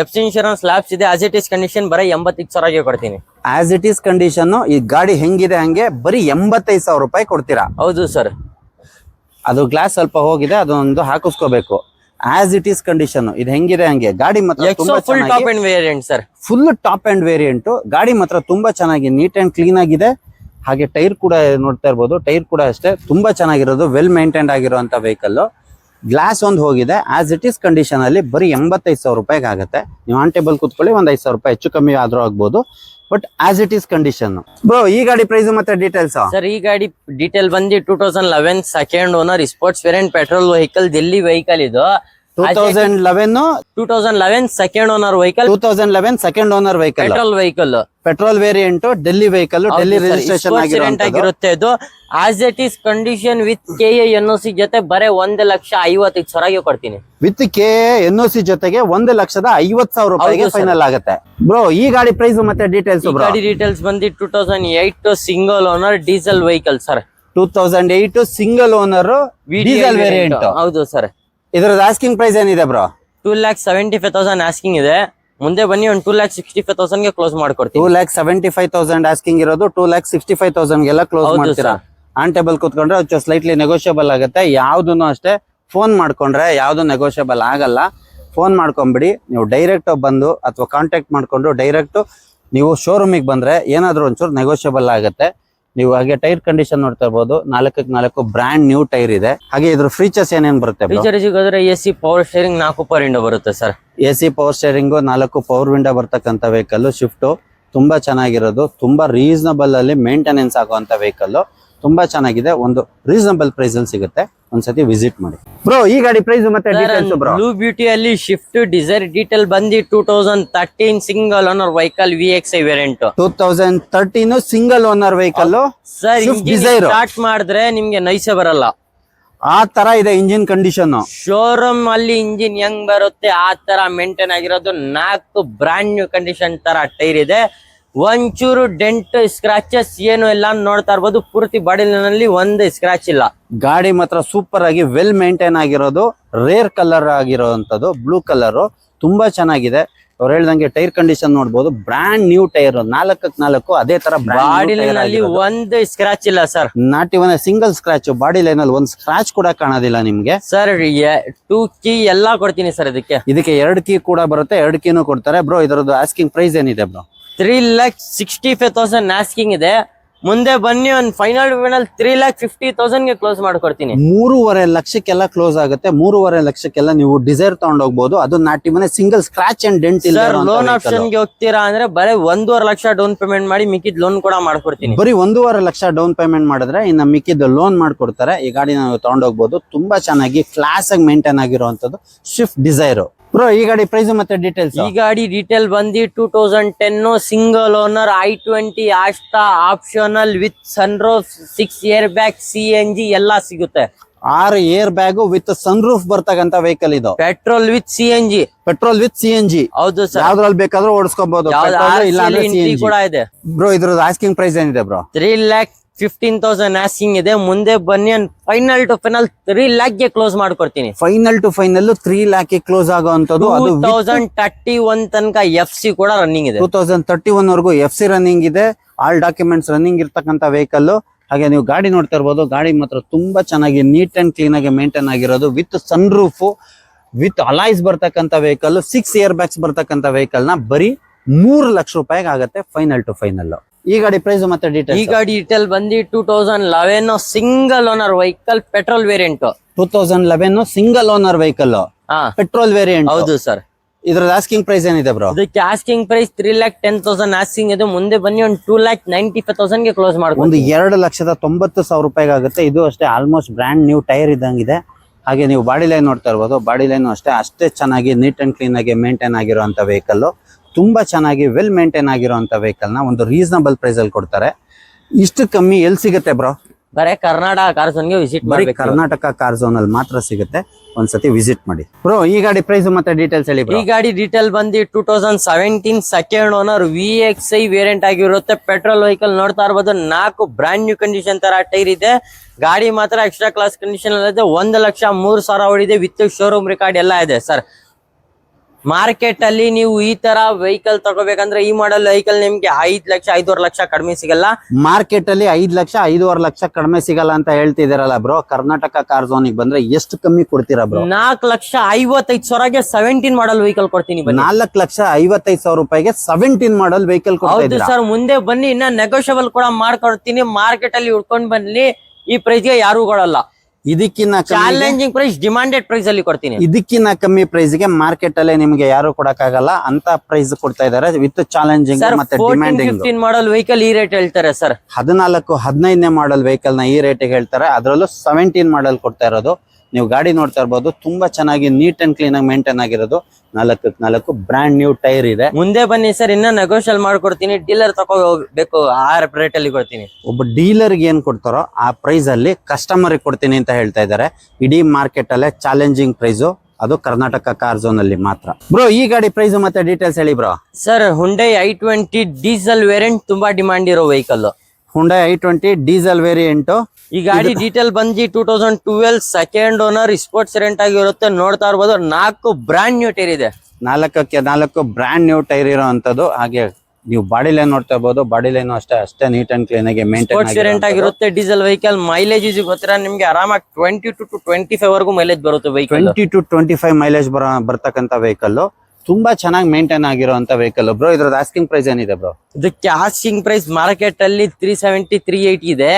FC insurance labs ಇದೆ. ಆಸ್ ಇಟ್ ಈಸ್ ಕಂಡೀಷನ್ ಬರೀ 85,000 ಕೊಡ್ತೀನಿ. As it is condition. ಈ ಗಾಡಿ ಹೆಂಗಿದೆ ಹಂಗೆ ಬರೀ 85,000 ರೂಪಾಯಿ ಕೊಡ್ತೀರಾ? ಹೌದು ಸರ್. ಅದು ಗ್ಲಾಸ್ ಸ್ವಲ್ಪ ಹೋಗಿದೆ, ಅದೊಂದು ಹಾಕಿಸ್ಕೋಬೇಕು. ಆಸ್ ಇಟ್ ಈಸ್ ಕಂಡೀಷನ್, ಇದು ಹೆಂಗಿದೆ ಹಂಗೆ. ಗಾಡಿ ಮಾತ್ರ full top end variant sir. Full top end variant. ಗಾಡಿ ಮಾತ್ರ ತುಂಬಾ ಚೆನ್ನಾಗಿ ನೀಟ್ ಅಂಡ್ ಕ್ಲೀನ್ ಆಗಿದೆ. ಹಾಗೆ ಟೈರ್ ಕೂಡ ನೋಡ್ತಾ ಇರ್ಬೋದು, ಟೈರ್ ಕೂಡ ಅಷ್ಟೇ ತುಂಬಾ ಚೆನ್ನಾಗಿರೋದು, ವೆಲ್ ಮೇಂಟೈನ್ಡ್ ಆಗಿರುವಂತ ವೆಹಿಕಲ್. ಗ್ಲಾಸ್ ಒಂದು ಹೋಗಿದೆ. ಆಸ್ ಇಟ್ ಈಸ್ ಕಂಡೀಷನ್ ಅಲ್ಲಿ ಬರೀ 85,000 ರೂಪಾಯಿಗೆ ಆಗುತ್ತೆ. ನೀವು ಆನ್ ಟೇಬಲ್ ಕೂತ್ಕೊಳ್ಳಿ, ಒಂದು 5,000 ರೂಪಾಯಿ ಹೆಚ್ಚು ಕಮ್ಮಿ ಆದ್ರೂ ಆಗ್ಬೋದು, but as it is condition. Bro ಈ ಗಾಡಿ ಪ್ರೈಸ್ ಮತ್ತೆ ಡೀಟೇಲ್ಸ್. ಸರ್ ಈ ಗಾಡಿ ಡೀಟೇಲ್ ಬಂದು 2011 second owner sports variant petrol vehicle, Delhi vehicle ಇದು. 2011 second owner vehicle. 2011 second owner vehicle, petrol vehicle, petrol variant, Delhi vehicle, Delhi registration ಆಗಿರುತ್ತೆ ಇದು. As it is condition with KA NOC ಜೊತೆ ಬರೇ 1,50,000 ಕೊಡ್ತೀನಿ. ವಿತ್ KA NOC ಜೊತೆಗೆ 1,50,000 ರೂಪಾಯಿಗೆ ಫೈನಲ್ ಆಗುತ್ತೆ. ಬ್ರೋ ಈ ಗಾಡಿ ಪ್ರೈಸ್ ಮತ್ತೆ ಡೀಟೇಲ್ಸ್. ಗಾಡಿ ಡೀಟೇಲ್ಸ್ ಬಂದು 2008 single owner diesel vehicle sir. 2008 single owner diesel variant. ಹೌದು ಸರ್. ಇದರದ ಆಸ್ಕಿಂಗ್ ಪ್ರೈಸ್ ಏನಿದೆ ಬ್ರೋ? 2,75,000 ಆಸ್ಕಿಂಗ್ ಇದೆ. ಮುಂದೆ ಬನ್ನಿ, ಒಂದು 2,65,000 ಗೆ ಕ್ಲೋಸ್ ಮಾಡ್ಕೊಡ್ತೀವಿ. 2,75,000 ಆಸ್ಕಿಂಗ್ ಇರೋದು 2,65,000 ಗೆಲ್ಲ ಕ್ಲೋಸ್ ಮಾಡ್ತೀರಾ? ಆನ್ ಟೇಬಲ್ ಕೂತ್ಕೊಂಡ್ರೆ ಸ್ಲೈಟ್ಲಿ ನೆಗೋಷಿಯಬಲ್ ಆಗುತ್ತೆ. ಯಾವ್ದನ್ನು ಅಷ್ಟೇ ಫೋನ್ ಮಾಡ್ಕೊಂಡ್ರೆ ಯಾವ್ದು ನೆಗೋಷಿಯಬಲ್ ಆಗಲ್ಲ. ಫೋನ್ ಮಾಡ್ಕೊಂಬಿಡಿ, ನೀವು ಡೈರೆಕ್ಟ್ ಬಂದು ಅಥವಾ ಕಾಂಟ್ಯಾಕ್ಟ್ ಮಾಡ್ಕೊಂಡು ಡೈರೆಕ್ಟ್ ನೀವು ಶೋರೂಮಿಗೆ ಬಂದ್ರೆ ಏನಾದ್ರು ಒಂಚೂರು ನೆಗೋಷಿಯಬಲ್ ಆಗುತ್ತೆ. ನೀವು ಹಾಗೆ ಟೈರ್ ಕಂಡೀಷನ್ ನೋಡ್ತಾ ಇರ್ಬೋದು, 4 ಬ್ರ್ಯಾಂಡ್ ನ್ಯೂ ಟೈರ್ ಇದೆ. ಹಾಗೆ ಇದ್ರ ಫೀಚರ್ಸ್ ಏನೇನ್ ಬರುತ್ತೆ? ಫೀಚರ್ಸ್ ಹೋದ್ರೆ AC power steering 4 power window ಬರುತ್ತೆ sir. AC power steering, 4 power window ಬರ್ತಕ್ಕಂಥ ವೆಹಿಕಲ್. ಶಿಫ್ಟ್ ತುಂಬಾ ಚೆನ್ನಾಗಿರೋದು, ತುಂಬಾ ರೀಸನಬಲ್ ಅಲ್ಲಿ ಮೇಂಟೆನೆನ್ಸ್ ಆಗುವಂತ ವೆಹಿಕಲ್. ತುಂಬಾ ಚೆನ್ನಾಗಿದೆ, ಒಂದು ರೀಸನಬಲ್ ಪ್ರೈಸ್ ಅಲ್ಲಿ ಸಿಗುತ್ತೆ. ಒಂದ್ಸತಿ ವಿಸಿಟ್ ಮಾಡಿ. ಬ್ರೋ ಈ ಗಾಡಿ ಪ್ರೈಸ್ ಮತ್ತೆ ಡೀಟೇಲ್ಸ್ ಬ್ರೋ? ಬ್ಲೂ ಬ್ಯೂಟಿ ಅಲ್ಲಿ ಶಿಫ್ಟ್ ಡಿಸೈರ್ ಡೀಟೇಲ್ ಬಂದು 2013 single owner vehicle VXI variant. 2013 single owner vehicle sir. Start ಮಾಡಿದ್ರೆ ನಿಮ್ಗೆ ನೈಸೆ ಬರಲ್ಲ, ಆ ತರ ಇದೆ ಇಂಜಿನ್ ಕಂಡೀಷನ್. ಶೋರೂಮ್ ಅಲ್ಲಿ ಇಂಜಿನ್ ಹೆಂಗ್ ಬರುತ್ತೆ ಆ ತರ ಮೇಂಟೈನ್ ಆಗಿರೋದು. 4 ಬ್ರ್ಯಾಂಡ್ ನ್ಯೂ ಕಂಡೀಷನ್ ತರ ಟೈರ್ ಇದೆ. ಒಂಚೂರು ಡೆಂಟ್ ಸ್ಕ್ರಾಚಸ್ ಏನು ಇಲ್ಲ ನೋಡ್ತಾ ಇರ್ಬೋದು. ಪೂರ್ತಿ ಬಾಡಿ ನಲ್ಲಿ ಒಂದು ಸ್ಕ್ರಾಚ್ ಇಲ್ಲ. ಗಾಡಿ ಮಾತ್ರ ಸೂಪರ್ ಆಗಿ ವೆಲ್ ಮೇಂಟೈನ್ ಆಗಿರೋದು. ರೇರ್ ಕಲರ್ ಆಗಿರೋಂಥದ್ದು, ಬ್ಲೂ ಕಲರ್, ತುಂಬಾ ಚೆನ್ನಾಗಿದೆ. ಅವ್ರು ಹೇಳ್ದಂಗೆ ಟೈರ್ ಕಂಡೀಷನ್ ನೋಡ್ಬೋದು, ಬ್ರ್ಯಾಂಡ್ ನ್ಯೂ ಟೈರ್, 4 ಅದೇ ತರ ಬಾಡಿ ಲೈನ್ ಅಲ್ಲಿ ಒಂದು ಸ್ಕ್ರಾಚ್ ಇಲ್ಲ sir. Not even single scratch. Body line ಅಲ್ಲಿ ಒಂದು ಸ್ಕ್ರಾಚ್ ಕೂಡ ಕಾಣೋದಿಲ್ಲ ನಿಮ್ಗೆ ಸರ್. 2 ಕೀ ಎಲ್ಲಾ ಕೊಡ್ತೀನಿ ಸರ್. ಇದಕ್ಕೆ 2 ಕೀ ಕೂಡ ಬರುತ್ತೆ, 2 ಕೀನು ಕೊಡ್ತಾರೆ. ಬ್ರೋ ಇದರದ್ದು ಆಸ್ಕಿಂಗ್ ಪ್ರೈಸ್ ಏನಿದೆ ಬ್ರೋ? 3,65,000 ಆಸ್ಕಿಂಗ್ ಇದೆ. ಮುಂದೆ ಬನ್ನಿ, ಒಂದು ಫೈನಲ್ 3,50,000 ಗೆ ಕ್ಲೋಸ್ ಮಾಡ್ಕೊಡ್ತೀನಿ. 3.5 ಲಕ್ಷಕ್ಕೆಲ್ಲ ಕ್ಲೋಸ್ ಆಗುತ್ತೆ. 3.5 ಲಕ್ಷಕ್ಕೆಲ್ಲ ನೀವು ಡಿಸೈರ್ ತಗೊಂಡ್ ಹೋಗ್ಬೋದು. ಅದು ನಾಟಿ ಮನೆ ಸಿಂಗಲ್ ಸ್ಕ್ರಾಚ್ ಅಂಡ್ ಡೆಂಟ್ ಇಲ್ಲ. ಲೋನ್ ಆಪ್ಷನ್ ಗೆ ಹೋಗ್ತೀರಾ ಅಂದ್ರೆ ಬರೀ 1.5 ಲಕ್ಷ ಡೌನ್ ಪೇಮೆಂಟ್ ಮಾಡಿ ಮಿಕ್ಕಿದ್ ಲೋನ್ ಕೂಡ ಮಾಡ್ಕೊಡ್ತೀನಿ. ಬರೀ 1.5 ಲಕ್ಷ ಡೌನ್ ಪೇಮೆಂಟ್ ಮಾಡಿದ್ರೆ ಇನ್ನು ಮಿಕ್ಕಿದ್ ಲೋನ್ ಮಾಡ್ಕೊಡ್ತಾರೆ. ಈ ಗಾಡಿ ನಾವು ತಗೊಂಡ್ ಹೋಗ್ಬೋದು. ತುಂಬಾ ಚೆನ್ನಾಗಿ ಕ್ಲಾಸ್ ಆಗಿ ಮೇಂಟೈನ್ ಆಗಿರುವಂತದ್ದು ಸ್ವಿಫ್ಟ್ ಡಿಸೈರ್. ಬ್ರೋ ಈ ಗಾಡಿ ಪ್ರೈಸ್ ಮತ್ತೆ ಡೀಟೇಲ್ಸ್. ಈ ಗಾಡಿ ಡೀಟೇಲ್ ಬಂದು 2010 single owner i20 Asta optional with sunroof 6 air bag CNG ಎಲ್ಲ ಸಿಗುತ್ತೆ. 6 air bag with sun roof ಬರ್ತಕ್ಕಂತ ವೆಹಿಕಲ್ ಇದು. Petrol with CNG. ಹೌದು ಸರ್. ಯಾವ್ದ್ರಲ್ಲಿ ಬೇಕಾದ್ರೂ ಓಡಿಸ್ಕೋಬಹುದು. ಕೂಡ ಇದೆ ಬ್ರೋ ಇದ್ರದ್ದು ಆಸ್ಕಿಂಗ್ ಪ್ರೈಸ್ ಏನಿದೆ ಬ್ರೋ? 3,15,000 ಆಸ್ಕಿಂಗ್ ಇದೆ. ಮುಂದೆ ಬನ್ನಿ ಫೈನಲ್ ಟು ಫೈನಲ್ 3 lakh ಗೆ ಕ್ಲೋಸ್ ಮಾಡ್ಕೊಡ್ತೀನಿ. Final to final 3 lakh close ಆಗುವಂತದ್ದು. 2031 ತನಕ FC ಕೂಡ ರನ್ನಿಂಗ್ ಇದೆ. 2031 ವರೆಗೂ FC ರನ್ನಿಂಗ್ ಇದೆ. ಆಲ್ ಡಾಕ್ಯುಮೆಂಟ್ಸ್ ರನ್ನಿಂಗ್ ಇರ್ತಕ್ಕಂಥ ವೆಹಿಕಲ್. ಹಾಗೆ ನೀವು ಗಾಡಿ ನೋಡ್ತಾ ಇರ್ಬೋದು. ಗಾಡಿ ಮಾತ್ರ ತುಂಬಾ ಚೆನ್ನಾಗಿ ನೀಟ್ ಅಂಡ್ ಕ್ಲೀನ್ ಆಗಿ ಮೇಂಟೈನ್ ಆಗಿರೋದು. With sun roof with alloys ಬರ್ತಕ್ಕಂಥ ವೆಹಿಕಲ್, 6 ಏರ್ ಬ್ಯಾಗ್ಸ್ ಬರ್ತಕ್ಕಂಥ ವೆಹಿಕಲ್ ನ ಬರೀ 3 ಲಕ್ಷ ರೂಪಾಯಿಗೆ ಆಗುತ್ತೆ ಫೈನಲ್ ಟು ಫೈನಲ್. ಈ ಗಾಡಿ ಪ್ರೈಸ್ ಮತ್ತೆ ಡೀಟೇಲ್. ಈ ಗಾಡಿ ಡೀಟೇಲ್ ಬಂದು 2011 single owner vehicle petrol variant. 2011 single owner vehicle petrol variant. ಹೌದು ಸರ್. ಇದ್ರ ಆಸ್ಕಿಂಗ್ ಪ್ರೈಸ್ ಏನಿದೆ ಬ್ರೋ? ಇದಕ್ಕೆ ಆಸ್ಕಿಂಗ್ ಪ್ರೈಸ್ 3,10,000 ಆಸ್ಕಿಂಗ್ ಇದೆ. ಮುಂದೆ ಬನ್ನಿ ಒಂದು 2,95,000 ಗೆ ಕ್ಲೋಸ್ ಮಾಡ್ಕೊಂಡು ಒಂದು 2,90,000 ರೂಪಾಯಿಗೆ ಆಗುತ್ತೆ. ಇದು ಅಷ್ಟೇ ಆಲ್ಮೋಸ್ಟ್ ಬ್ರ್ಯಾಂಡ್ ನ್ಯೂ ಟೈರ್ ಇದ್ದಂಗಿದೆ. ಹಾಗೆ ನೀವು ಬಾಡಿ ಲೈನ್ ನೋಡ್ತಾ ಇರ್ಬೋದು. ಬಾಡಿ ಲೈನ್ ಅಷ್ಟೇ ಚೆನ್ನಾಗಿ ನೀಟ್ ಅಂಡ್ ಕ್ಲೀನ್ ಆಗಿ ಮೇಂಟೈನ್ ಆಗಿರುವಂತ ವೆಹಿಕಲ್. ತುಂಬಾ ಚೆನ್ನಾಗಿ ವೆಲ್ ಮೇಂಟೈನ್ ಆಗಿರುವಂತ ವೆಹಿಕಲ್ ನ ಒಂದು ರೀಸನಬಲ್ ಪ್ರೈಸ್ ಅಲ್ಲಿ ಕೊಡ್ತಾರೆ. ಇಷ್ಟು ಕಮ್ಮಿ ಎಲ್ಲಿ ಸಿಗುತ್ತೆ ಬ್ರೋ? ಬರೇ ಕರ್ನಾಟಕ ಕಾರ್ ಝೋನ್ ಗೆ ವಿಸಿಟ್ ಮಾಡಿ. ಕರ್ನಾಟಕ ಕಾರ್ ಝೋನ್ ಅಲ್ಲಿ ಮಾತ್ರ ಸಿಗುತ್ತೆ. ಒಂದ್ಸತಿ ವಿಸಿಟ್ ಮಾಡಿ ಬ್ರೋ. ಈ ಗಾಡಿ ಪ್ರೈಸ್ ಮತ್ತೆ ಡೀಟೇಲ್ಸ್ ಹೇಳಿ ಬ್ರೋ. ಈ ಗಾಡಿ ಡೀಟೇಲ್ ಬಂದು 2017 ಸೆಕೆಂಡ್ ಓನರ್ VXI ವೇರಿಯಂಟ್ ಆಗಿರುತ್ತೆ. ಪೆಟ್ರೋಲ್ ವೆಹಿಕಲ್ ನೋಡ್ತಾ ಇರ್ಬೋದು. 4 ಬ್ರಾಂಡ್ ನ್ಯೂ ಕಂಡೀಷನ್ ತರ ಟೈರ್ ಇದೆ. ಗಾಡಿ ಮಾತ್ರ ಎಕ್ಸ್ಟ್ರಾ ಕ್ಲಾಸ್ ಕಂಡೀಷನ್ ಅಲ್ಲಿ ಇದೆ. 1,03,000 ಓಡಿದೆ. ವಿತ್ ಶೋರೂಮ್ ರೆಕಾರ್ಡ್ ಎಲ್ಲ ಇದೆ ಸರ್. ಮಾರ್ಕೆಟ್ ಅಲ್ಲಿ ನೀವು ಈ ತರ ವೆಹಿಕಲ್ ತಗೋಬೇಕಂದ್ರೆ ಈ ಮಾಡೆಲ್ ವೆಹಿಕಲ್ ನಿಮ್ಗೆ 5 ಲಕ್ಷ 5.5 ಲಕ್ಷ ಕಡಿಮೆ ಸಿಗಲ್ಲ. ಮಾರ್ಕೆಟ್ ಅಲ್ಲಿ 5 ಲಕ್ಷ 5.5 ಲಕ್ಷ ಕಡಿಮೆ ಸಿಗಲ್ಲ ಅಂತ ಹೇಳ್ತಿದಾರಲ್ಲ ಬ್ರೋ. ಕರ್ನಾಟಕ ಕಾರ್ ಝೋನ್ ಬಂದ್ರೆ ಎಷ್ಟು ಕಮ್ಮಿ ಕೊಡ್ತೀರಾ ಬ್ರೋ? 4,55,000ಗೆ 17 ಮಾಡೆಲ್ ವೆಹಿಕಲ್ ಕೊಡ್ತೀನಿ. 4,55,000 ರೂಪಾಯಿಗೆ 17 ಮಾಡೆಲ್ ವೆಹಿಕಲ್ ಹೌದು ಸರ್. ಮುಂದೆ ಬನ್ನಿ ಇನ್ನ ನೆಗೋಷಿಯಬಲ್ ಕೂಡ ಮಾಡ್ಕೊಡ್ತೀನಿ. ಮಾರ್ಕೆಟ್ ಅಲ್ಲಿ ಉಳ್ಕೊಂಡ್ ಬನ್ನಿ. ಈ ಪ್ರೈಸ್ ಗೆ ಯಾರು ಕೊಡಲ್ಲ. ಇದಕ್ಕಿನ್ನ ಚಾಲೆಂಜಿಂಗ್ ಪ್ರೈಸ್ ಡಿಮಾಂಡೆಡ್ ಪ್ರೈಸ್ ಅಲ್ಲಿ ಕೊಡ್ತೀನಿ. ಇದಕ್ಕಿನ್ನ ಕಮ್ಮಿ ಪ್ರೈಸ್ ಗೆ ಮಾರ್ಕೆಟ್ ಅಲ್ಲಿ ನಿಮ್ಗೆ ಯಾರು ಕೊಡಕ್ಕಾಗಲ್ಲ ಅಂತ ಪ್ರೈಸ್ ಕೊಡ್ತಾ ಇದಾರೆ. ವಿತ್ ಚಾಲೆಂಜಿಂಗ್ ಮತ್ತೆ ಡಿಮ್ಯಾಂಡಿಂಗ್. 15 ಮಾಡೆಲ್ ವೆಹಿಕಲ್ ಈ ರೇಟ್ ಹೇಳ್ತಾರೆ ಸರ್. 14-15ನೇ ಮಾಡೆಲ್ ವೆಹಿಕಲ್ ನ ಈ ರೇಟ್ ಹೇಳ್ತಾರೆ. ಅದರಲ್ಲೂ 17 ಮಾಡೆಲ್ ಕೊಡ್ತಾ ಇರೋದು. ನೀವು ಗಾಡಿ ನೋಡ್ತಾ ಇರ್ಬೋದು. ತುಂಬಾ ಚೆನ್ನಾಗಿ ನೀಟ್ ಅಂಡ್ ಕ್ಲೀನ್ ಆಗಿ ಮೇಂಟೈನ್ ಆಗಿರೋದು. 4 ಬ್ರಾಂಡ್ ನ್ಯೂ ಟೈರ್ ಇದೆ. ಮುಂದೆ ಬನ್ನಿ ಸರ್, ಇನ್ನ ನೆಗೋಷಿಯಲ್ ಮಾಡ್ಕೊಡ್ತೀನಿ. ಡೀಲರ್ ತಗೋಬೇಕು ಆ ರೇಟ್ ಅಲ್ಲಿ ಕೊಡ್ತೀನಿ. ಒಬ್ಬ ಡೀಲರ್ ಏನ್ ಕೊಡ್ತಾರೋ ಆ ಪ್ರೈಸ್ ಅಲ್ಲಿ ಕಸ್ಟಮರ್ ಕೊಡ್ತೀನಿ ಅಂತ ಹೇಳ್ತಾ ಇದ್ದಾರೆ. ಇಡೀ ಮಾರ್ಕೆಟ್ ಅಲ್ಲೇ ಚಾಲೆಂಜಿಂಗ್ ಪ್ರೈಸ್ ಅದು ಕರ್ನಾಟಕ ಕಾರ್ ಝೋನ್ ಅಲ್ಲಿ ಮಾತ್ರ. ಬ್ರೋ ಈ ಗಾಡಿ ಪ್ರೈಸ್ ಮತ್ತೆ ಡೀಟೇಲ್ಸ್ ಹೇಳಿ bro. Sir Hyundai i20 diesel variant ತುಂಬಾ ಡಿಮಾಂಡ್ ಇರೋ vehicle. Hyundai i20 diesel variant. ಈ ಗಾಡಿ ಡೀಟೇಲ್ ಬಂದು 2012 ಸೆಕೆಂಡ್ ಓನರ್ ಸ್ಪೋರ್ಟ್ಸ್ ವೇರಿಯಂಟ್ ಆಗಿರುತ್ತೆ. ನೋಡ್ತಾ ಇರ್ಬೋದು. 4 ಬ್ರಾಂಡ್ ನ್ಯೂ ಟೈರ್ ಇದೆ. 4 ಬ್ರಾಂಡ್ ನ್ಯೂ ಟೈರ್ ಇರೋಂಥದ್ದು. ಹಾಗೆ ನೀವು ಬಾಡಿ ಲೈನ್ ನೋಡ್ತಾ ಇರ್ಬೋದು. ಬಾಡಿ ಲೈನ್ ಅಷ್ಟೇ ನೀಟ್ ಅಂಡ್ ಕ್ಲೀನ್ ಆಗಿ ಮೇಂಟೈನ್ ವೇರಿಯಂಟ್ ಆಗಿರುತ್ತೆ. ಡೀಸೆಲ್ ವೆಹಿಕಲ್ ಮೈಲೇಜ್ ಗೊತ್ತಿರ ನಿಮ್ಗೆ ಆರಾಮಾಗಿ 22 to 25 ವರೆಗೂ ಮೈಲೇಜ್ ಬರುತ್ತೆ. ವೆಹಿಕಲ್ 20 to 25 ಮೈಲೇಜ್ ಬರ್ತಕ್ಕಂಥ ವೆಹಿಕಲ್. ತುಂಬಾ ಚೆನ್ನಾಗಿ ಮೇಂಟೈನ್ ಆಗಿರುವಂತ ವೆಹಿಕಲ್ ಬ್ರೋ. ಇದ್ರದ್ದು ಆಸ್ಕಿಂಗ್ ಪ್ರೈಸ್ ಏನಿದೆ ಬ್ರೋ? ಇದಕ್ಕೆ ಆಸ್ಕಿಂಗ್ ಪ್ರೈಸ್ ಮಾರ್ಕೆಟ್ ಅಲ್ಲಿ 370 380 ಇದೆ.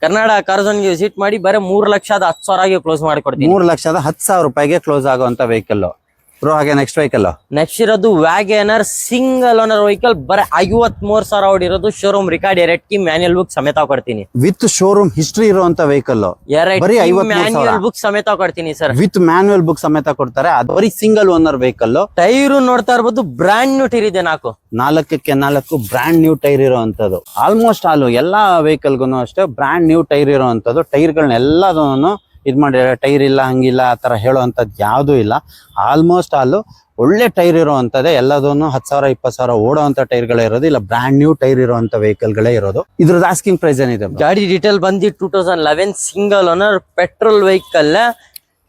ಕರ್ನಾಟಕ ಕಾರ್ ಝೋನ್ ಗೆ ವಿಸಿಟ್ ಮಾಡಿ. ಬರೀ 3,10,000 ಕ್ಲೋಸ್ ಮಾಡಿಕೊಡ್ತೀನಿ. 3,10,000 ರೂಪಾಯಿಗೆ ಕ್ಲೋಸ್ ಆಗುವಂತ ವೆಹಿಕಲ್ ಬ್ರೋ. ಹಾಗೆ ನೆಕ್ಸ್ಟ್ ವೆಹಿಕಲ್ ನೆಕ್ಸ್ಟ್ ಇರೋದು ವ್ಯಾಗನರ್ ಸಿಂಗಲ್ ಓನರ್ ವೆಹಿಕಲ್. ಬರೀ 53,000 ಓಡಿರೋದು. ಶೋರೂಮ್ ರಿಕಾರ್ಡ್ 2 ಕಿ ಮ್ಯಾನ್ಯಲ್ ಬುಕ್ ಸಮೇತ ಕೊಡ್ತೀನಿ. ವಿತ್ ಶೋರೂಮ್ ಹಿಸ್ಟ್ರಿ ಇರುವಂತ ವೆಹಿಕಲ್. ಬರೀ ಮ್ಯಾನ್ಯಲ್ ಬುಕ್ ಸಮೇತ ಕೊಡ್ತೀನಿ ಸರ್. ವಿತ್ ಮ್ಯಾನ್ಯಲ್ ಬುಕ್ ಸಮೇತ ಕೊಡ್ತಾರೆ. ಅದು ಬರೀ ಸಿಂಗಲ್ ಓನರ್ ವೆಹಿಕಲ್. ಟೈರ್ ನೋಡ್ತಾ ಇರ್ಬೋದು. ಬ್ರಾಂಡ್ ನ್ಯೂ ಟೈರ್ ಇದೆ. 4 ಬ್ರಾಂಡ್ ನ್ಯೂ ಟೈರ್ ಇರುವಂತದ್ದು. ಆಲ್ಮೋಸ್ಟ್ ಎಲ್ಲಾ ವೆಹಿಕಲ್ ಗೂ ಅಷ್ಟೇ ಬ್ರಾಂಡ್ ನ್ಯೂ ಟೈರ್ ಇರುವಂತದ್ದು. ಟೈರ್ ಗಳನ್ನೆಲ್ಲದನ್ನು ಇದ್ ಮಾಡಿ ಟೈರ್ ಇಲ್ಲ ಹಂಗಿಲ್ಲ ಆ ತರ ಹೇಳುವಂತದ್ದು ಯಾವ್ದು ಇಲ್ಲ. ಆಲ್ಮೋಸ್ಟ್ ಒಳ್ಳೆ ಟೈರ್ ಇರುವಂತದ್ದೇ. ಎಲ್ಲದನ್ನು 10,000 20,000 ಓಡುವಂತ ಟೈರ್ ಗಳೇ ಇರೋದು. ಇಲ್ಲ ಬ್ರಾಂಡ್ ನ್ಯೂ ಟೈರ್ ಇರುವಂತ ವೆಹಿಕಲ್ ಗಳೇ ಇರೋದು. ಇದ್ರದ್ದು ಆಸ್ಕಿಂಗ್ ಪ್ರೈಸ್ ಏನಿದೆ? ಗಾಡಿ ಡೀಟೇಲ್ ಬಂದು 2011 single owner petrol vehicle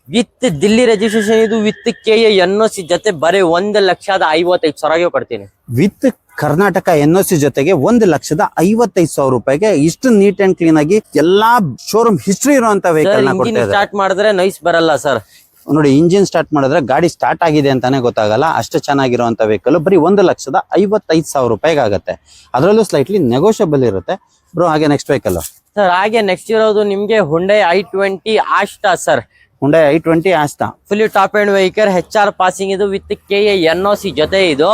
with Delhi registration. ಇದು ವಿತ್ KA NOC ಜೊತೆ ಬರೀ 1,55,000 ಕೊಡ್ತೀನಿ. ವಿತ್ ಕರ್ನಾಟಕ NOC ಜೊತೆಗೆ 1,55,000 ರೂಪಾಯಿಗೆ ಇಷ್ಟು ನೀಟ್ ಅಂಡ್ ಕ್ಲೀನ್ ಆಗಿ ಎಲ್ಲಾ ಶೋರೂಮ್ ಹಿಸ್ಟ್ರಿ ಇರುವಂತ ವೆಹಿಕಲ್ ಸ್ಟಾರ್ಟ್ ಮಾಡಿದ್ರೆ ನೈಸ್ ಬರಲ್ಲ ಸರ್. ನೋಡಿ ಇಂಜಿನ್ ಸ್ಟಾರ್ಟ್ ಮಾಡಿದ್ರೆ ಗಾಡಿ ಸ್ಟಾರ್ಟ್ ಆಗಿದೆ ಅಂತಾನೆ ಗೊತ್ತಾಗಲ್ಲ. ಅಷ್ಟು ಚೆನ್ನಾಗಿರುವಂತ ವೆಹಿಕಲ್ ಬರೀ 1,55,000 ರೂಪಾಯಿಗೆ ಆಗುತ್ತೆ. ಅದರಲ್ಲೂ ಸ್ಲೈಟ್ಲಿ ನೆಗೋಷಿಯಬಲ್ ಇರುತ್ತೆ ಬ್ರೋ. ಹಾಗೆ ನೆಕ್ಸ್ಟ್ ವೆಹಿಕಲ್ ಸರ್. ಹಾಗೆ ನೆಕ್ಸ್ಟ್ ಇರೋದು ನಿಮ್ಗೆ Hyundai i20 Asta sir. Hyundai i20 Asta fully top end vehicle. HR passing ಇದು ವಿತ್ KA NOC ಜೊತೆ ಇದು.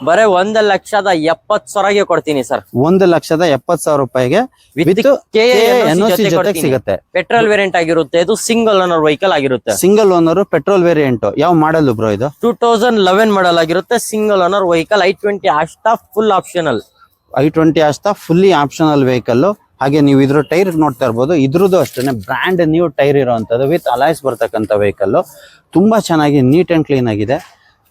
ಬರೇ 1,70,70,000 ಕೊಡ್ತೀನಿ ಸರ್. 1,70,70,000 ರೂಪಾಯಿಗೆ ವಿತ್ NOC ಜೊತೆ ಸಿಗುತ್ತೆ. ಪೆಟ್ರೋಲ್ ವೇರಿಯಂಟ್ ಆಗಿರುತ್ತೆ, ಇದು ಸಿಂಗಲ್ ಓನರ್ ವೆಹಿಕಲ್ ಆಗಿರುತ್ತೆ. Single owner petrol variant. ಯಾವ ಮಾಡಲ್ ಬ್ರೋ ಇದು? 2011 ಮಾಡಲ್ ಆಗಿರುತ್ತೆ, single owner vehicle. i20 Asta full optional. i20 Asta fully optional vehicle. ಹಾಗೆ ನೀವು ಇದ್ರ ಟೈರ್ ನೋಡ್ತಾ ಇರ್ಬೋದು, ಇದ್ರದ್ದು ಅಷ್ಟೇ ಬ್ರ್ಯಾಂಡ್ ನ್ಯೂ ಟೈರ್ ಇರುವಂತದ್ದು ವಿತ್ ಅಲಾಯ್ಸ್ ಬರ್ತಕ್ಕಂಥ ವೆಹಿಕಲ್. ತುಂಬಾ ಚೆನ್ನಾಗಿ ನೀಟ್ ಅಂಡ್ ಕ್ಲೀನ್ ಆಗಿದೆ.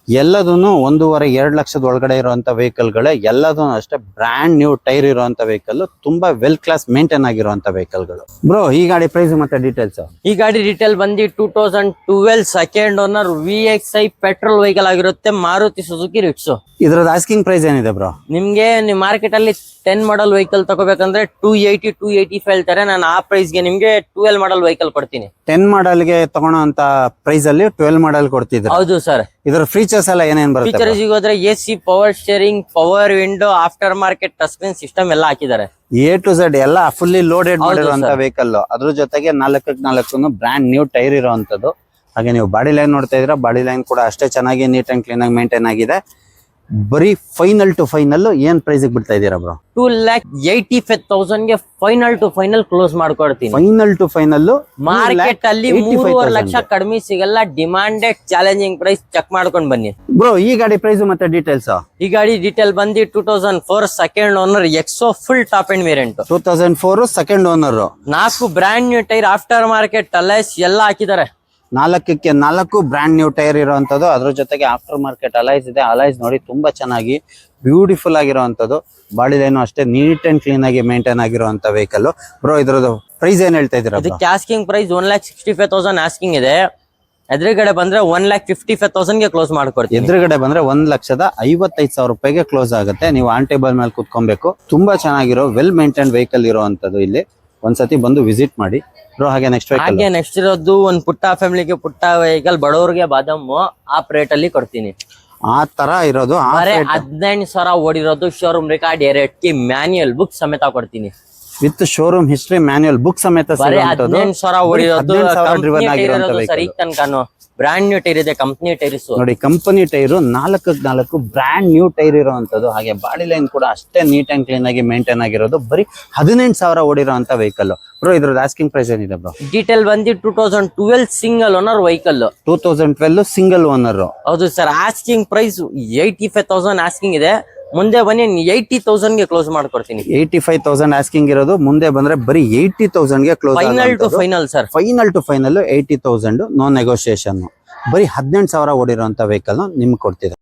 ಎಲ್ಲದೂ 1.5-2 ಲಕ್ಷದ ಒಳಗಡೆ ಇರುವಂತ ವೆಹಿಕಲ್ಗಳೇ, ಎಲ್ಲದೂ ಅಷ್ಟೇ ಬ್ರ್ಯಾಂಡ್ ನ್ಯೂ ಟೈರ್ ಇರುವಂತ ವೆಹಿಕಲ್. ತುಂಬಾ ವೆಲ್ ಕ್ಲಾಸ್ ಮೇಂಟೈನ್ ಆಗಿರುವಂತ ವೆಹಿಕಲ್ಗಳು. ಬ್ರೋ ಈ ಗಾಡಿ ಪ್ರೈಸ್ ಮತ್ತೆ ಡೀಟೇಲ್ಸ್? ಈ ಗಾಡಿ ಡೀಟೇಲ್ ಬಂದು 2012 second owner VXI petrol vehicle ಆಗಿರುತ್ತೆ, ಮಾರುತಿ ಸುಜುಕಿ ರಿಟ್ಸು. ಇದ್ರದ್ದು ಆಸ್ಕಿಂಗ್ ಪ್ರೈಸ್ ಏನಿದೆ ಬ್ರೋ? ನಿಮ್ಗೆ ನಿಮ್ ಮಾರ್ಕೆಟ್ ಅಲ್ಲಿ 10 ಮಾಡಲ್ ವೆಹಿಕಲ್ ತಗೋಬೇಕಂದ್ರೆ 280-285 ಹೇಳ್ತಾರೆ. ನಾನು ಆ ಪ್ರೈಸ್ ಗೆ ನಿಮ್ಗೆ 12 ಮಾಡಲ್ ವೆಹಿಕಲ್ ಕೊಡ್ತೀನಿ. 10 ಮಾಡಲ್ ಗೆ ತಗೊಳ್ಳೋ ಅಂತ ಪ್ರೈಸ್ ಅಲ್ಲಿ 12 ಮಾಡಲ್ ಕೊಡ್ತಿದ್ರು. ಹೌದು ಸರ್. ಇದರ ಫೀಚರ್ಸ್ ಎಲ್ಲ ಏನೇನ್ ಬರುತ್ತೆ? ಫೀಚರ್ಸ್ ಹೋದ್ರೆ AC, power steering, power window, after market touch screen system ಎಲ್ಲ ಹಾಕಿದ್ದಾರೆ. A to Z ಎಲ್ಲ ಫುಲ್ಲಿ ಲೋಡೆಡ್ ಮಾಡಿರುವಂತ ವೆಹಿಕಲ್. ಅದ್ರ ಜೊತೆಗೆ 4x4 ಬ್ರ್ಯಾಂಡ್ ನ್ಯೂ ಟೈರ್ ಇರುವಂತದ್ದು. ಹಾಗೆ ನೀವು ಬಾಡಿ ಲೈನ್ ನೋಡ್ತಾ ಇದ್ರ, ಬಾಡಿ ಲೈನ್ ಕೂಡ ಅಷ್ಟೇ ಚೆನ್ನಾಗಿ ನೀಟ್ ಅಂಡ್ ಕ್ಲೀನ್ ಆಗಿ ಮೇಂಟೈನ್ ಆಗಿದೆ. ಬರೀ ಫೈನಲ್ ಟು ಫೈನಲ್ ಏನ್ ಪ್ರೈಸ್ ಬಿಡ್ತಾ ಇದೀರಾ ಬ್ರೋ? 2,85,000 ಗೆ ಫೈನಲ್ ಟು ಫೈನಲ್ ಕ್ಲೋಸ್ ಮಾಡ್ಕೊಡ್ತೀನಿ. ಫೈನಲ್ ಟು ಫೈನಲ್ ಮಾರ್ಕೆಟ್ ಅಲ್ಲಿ 3.5 ಲಕ್ಷ ಕಡಿಮೆ ಸಿಗಲ್ಲ. ಡಿಮಾಂಡೆಡ್ ಚಾಲೆಂಜಿಂಗ್ ಪ್ರೈಸ್ ಚೆಕ್ ಮಾಡ್ಕೊಂಡ್ ಬನ್ನಿ ಬ್ರೋ. ಈ ಗಾಡಿ ಪ್ರೈಸ್ ಮತ್ತೆ ಡೀಟೇಲ್ಸ್? ಈ ಗಾಡಿ ಡೀಟೇಲ್ ಬಂದು 2004 second owner Exo full top end variant. 2004 second owner. 4 brand new tyre, after market alloys ಎಲ್ಲ ಹಾಕಿದ್ದಾರೆ. 4ಕ್ಕೆ 4 ಬ್ರ್ಯಾಂಡ್ ನ್ಯೂ ಟೈರ್ ಇರುವಂತದ್ದು. ಅದ್ರ ಜೊತೆಗೆ ಆಫ್ಟರ್ ಮಾರ್ಕೆಟ್ ಅಲೈಸ್ ಇದೆ. ಅಲೈಸ್ ನೋಡಿ ತುಂಬಾ ಚೆನ್ನಾಗಿ ಬ್ಯೂಟಿಫುಲ್ ಆಗಿರುವಂತದ್ದು. ಬಾಡಿ ಲೈನ್ ಅಷ್ಟೇ ನೀಟ್ ಅಂಡ್ ಕ್ಲೀನ್ ಆಗಿ ಮೇಂಟೈನ್ ಆಗಿರುವಂತ ವೆಹಿಕಲ್. ಬ್ರೋ ಇದ್ರದ್ದು ಪ್ರೈಸ್ ಏನ್ ಹೇಳ್ತಾ ಇದೀರಾ? ಇದಕ್ಕೆ ಆಸ್ಕಿಂಗ್ ಪ್ರೈಸ್ 1,65,000 ಆಸ್ಕಿಂಗ್ ಇದೆ. ಎದುರುಗಡೆ ಬಂದ್ರೆ 1,55,000 ಗೆ ಕ್ಲೋಸ್ ಮಾಡ್ಕೊಡ್ತೀವಿ. ಎದುರುಗಡೆ ಬಂದ್ರೆ 1,55,000 ರೂಪಾಯಿಗೆ ಕ್ಲೋಸ್ ಆಗುತ್ತೆ. ನೀವು ಆನ್ ಟೇಬಲ್ ಮೇಲೆ ಕುತ್ಕೊಬೇಕು. ತುಂಬಾ ಚೆನ್ನಾಗಿರೋ ವೆಲ್ ಮೇಂಟೈನ್ ವೆಹಿಕಲ್ ಇರುವಂತದ್ದು. ಇಲ್ಲಿ ಒಂದ್ಸತಿ ಬಂದು ವಿಸಿಟ್ ಮಾಡಿ ಬ್ರೋ. ಹಾಗೆ ನೆಕ್ಸ್ಟ್ ವೆಹಿಕಲ್? ಹಾಗೆ ನೆಕ್ಸ್ಟ್ ಇರೋದು ಒಂದು ಪುಟ್ಟ ಫ್ಯಾಮಿಲಿಗೆ ಪುಟ್ಟ ವೆಹಿಕಲ್, ಬಡವರಿಗೆ ಬಾದಾಮು ಆ ರೇಟ್ ಅಲ್ಲಿ ಕೊಡ್ತೀನಿ. ಆ ತರ ಇರೋದು 18,000 ಓಡಿರೋದು, ಶೋರೂಮ್ ರೆಕಾರ್ಡ್ ಎರಡ್ಕಿ ಮ್ಯಾನ್ಯುಯಲ್ ಬುಕ್ ಸಮೇತ ಕೊಡ್ತೀನಿ. With showroom history manual book ಸಮೇತ. 18,000 ಓಡಿರೋದು ಸರ್. ಈಗ ತನಕ ಬ್ರ್ಯಾಂಡ್ ನ್ಯೂ ಟೈರ್ ಇದೆ, ಕಂಪನಿ ಟೈರ್ಸ್ ನೋಡಿ. Company tyre 4x4 brand new tyre ಇರುವಂತದ್ದು. ಹಾಗೆ ಬಾಡಿ ಲೈನ್ ಕೂಡ ಅಷ್ಟೇ ನೀಟ್ ಅಂಡ್ ಕ್ಲೀನ್ ಆಗಿ ಮೇಂಟೈನ್ ಆಗಿರೋದು. ಬರೀ 18,000 ಓಡಿರೋಂತ ವೆಹಿಕಲ್. ಬ್ರೋ ಇದ್ರದ್ದು ಆಸ್ಕಿಂಗ್ ಪ್ರೈಸ್ ಏನಿದೆ ಬ್ರೋ? ಡೀಟೇಲ್ ಬಂದು 2012 single owner vehicle. 2012 single owner. ಹೌದು ಸರ್. ಆಸ್ಕಿಂಗ್ ಪ್ರೈಸ್ 85,000 ಆಸ್ಕಿಂಗ್ ಇದೆ. ಮುಂದೆ ಬನ್ನಿ 80,000 ಗೆ ಕ್ಲೋಸ್ ಮಾಡ್ಕೊಡ್ತೀನಿ. 85,000 ಆಸ್ಕಿಂಗ್ ಇರೋದು. ಮುಂದೆ ಬಂದ್ರೆ ಬರೀ 80,000 ಗೆ close. Final to final sir. Final to final 80,000 no negotiation. ಬರೀ 18,000 ಓಡಿರೋಂತ ವೆಹಿಕಲ್ ನಿಮ್ಗೆ ಕೊಡ್ತಿದೆ.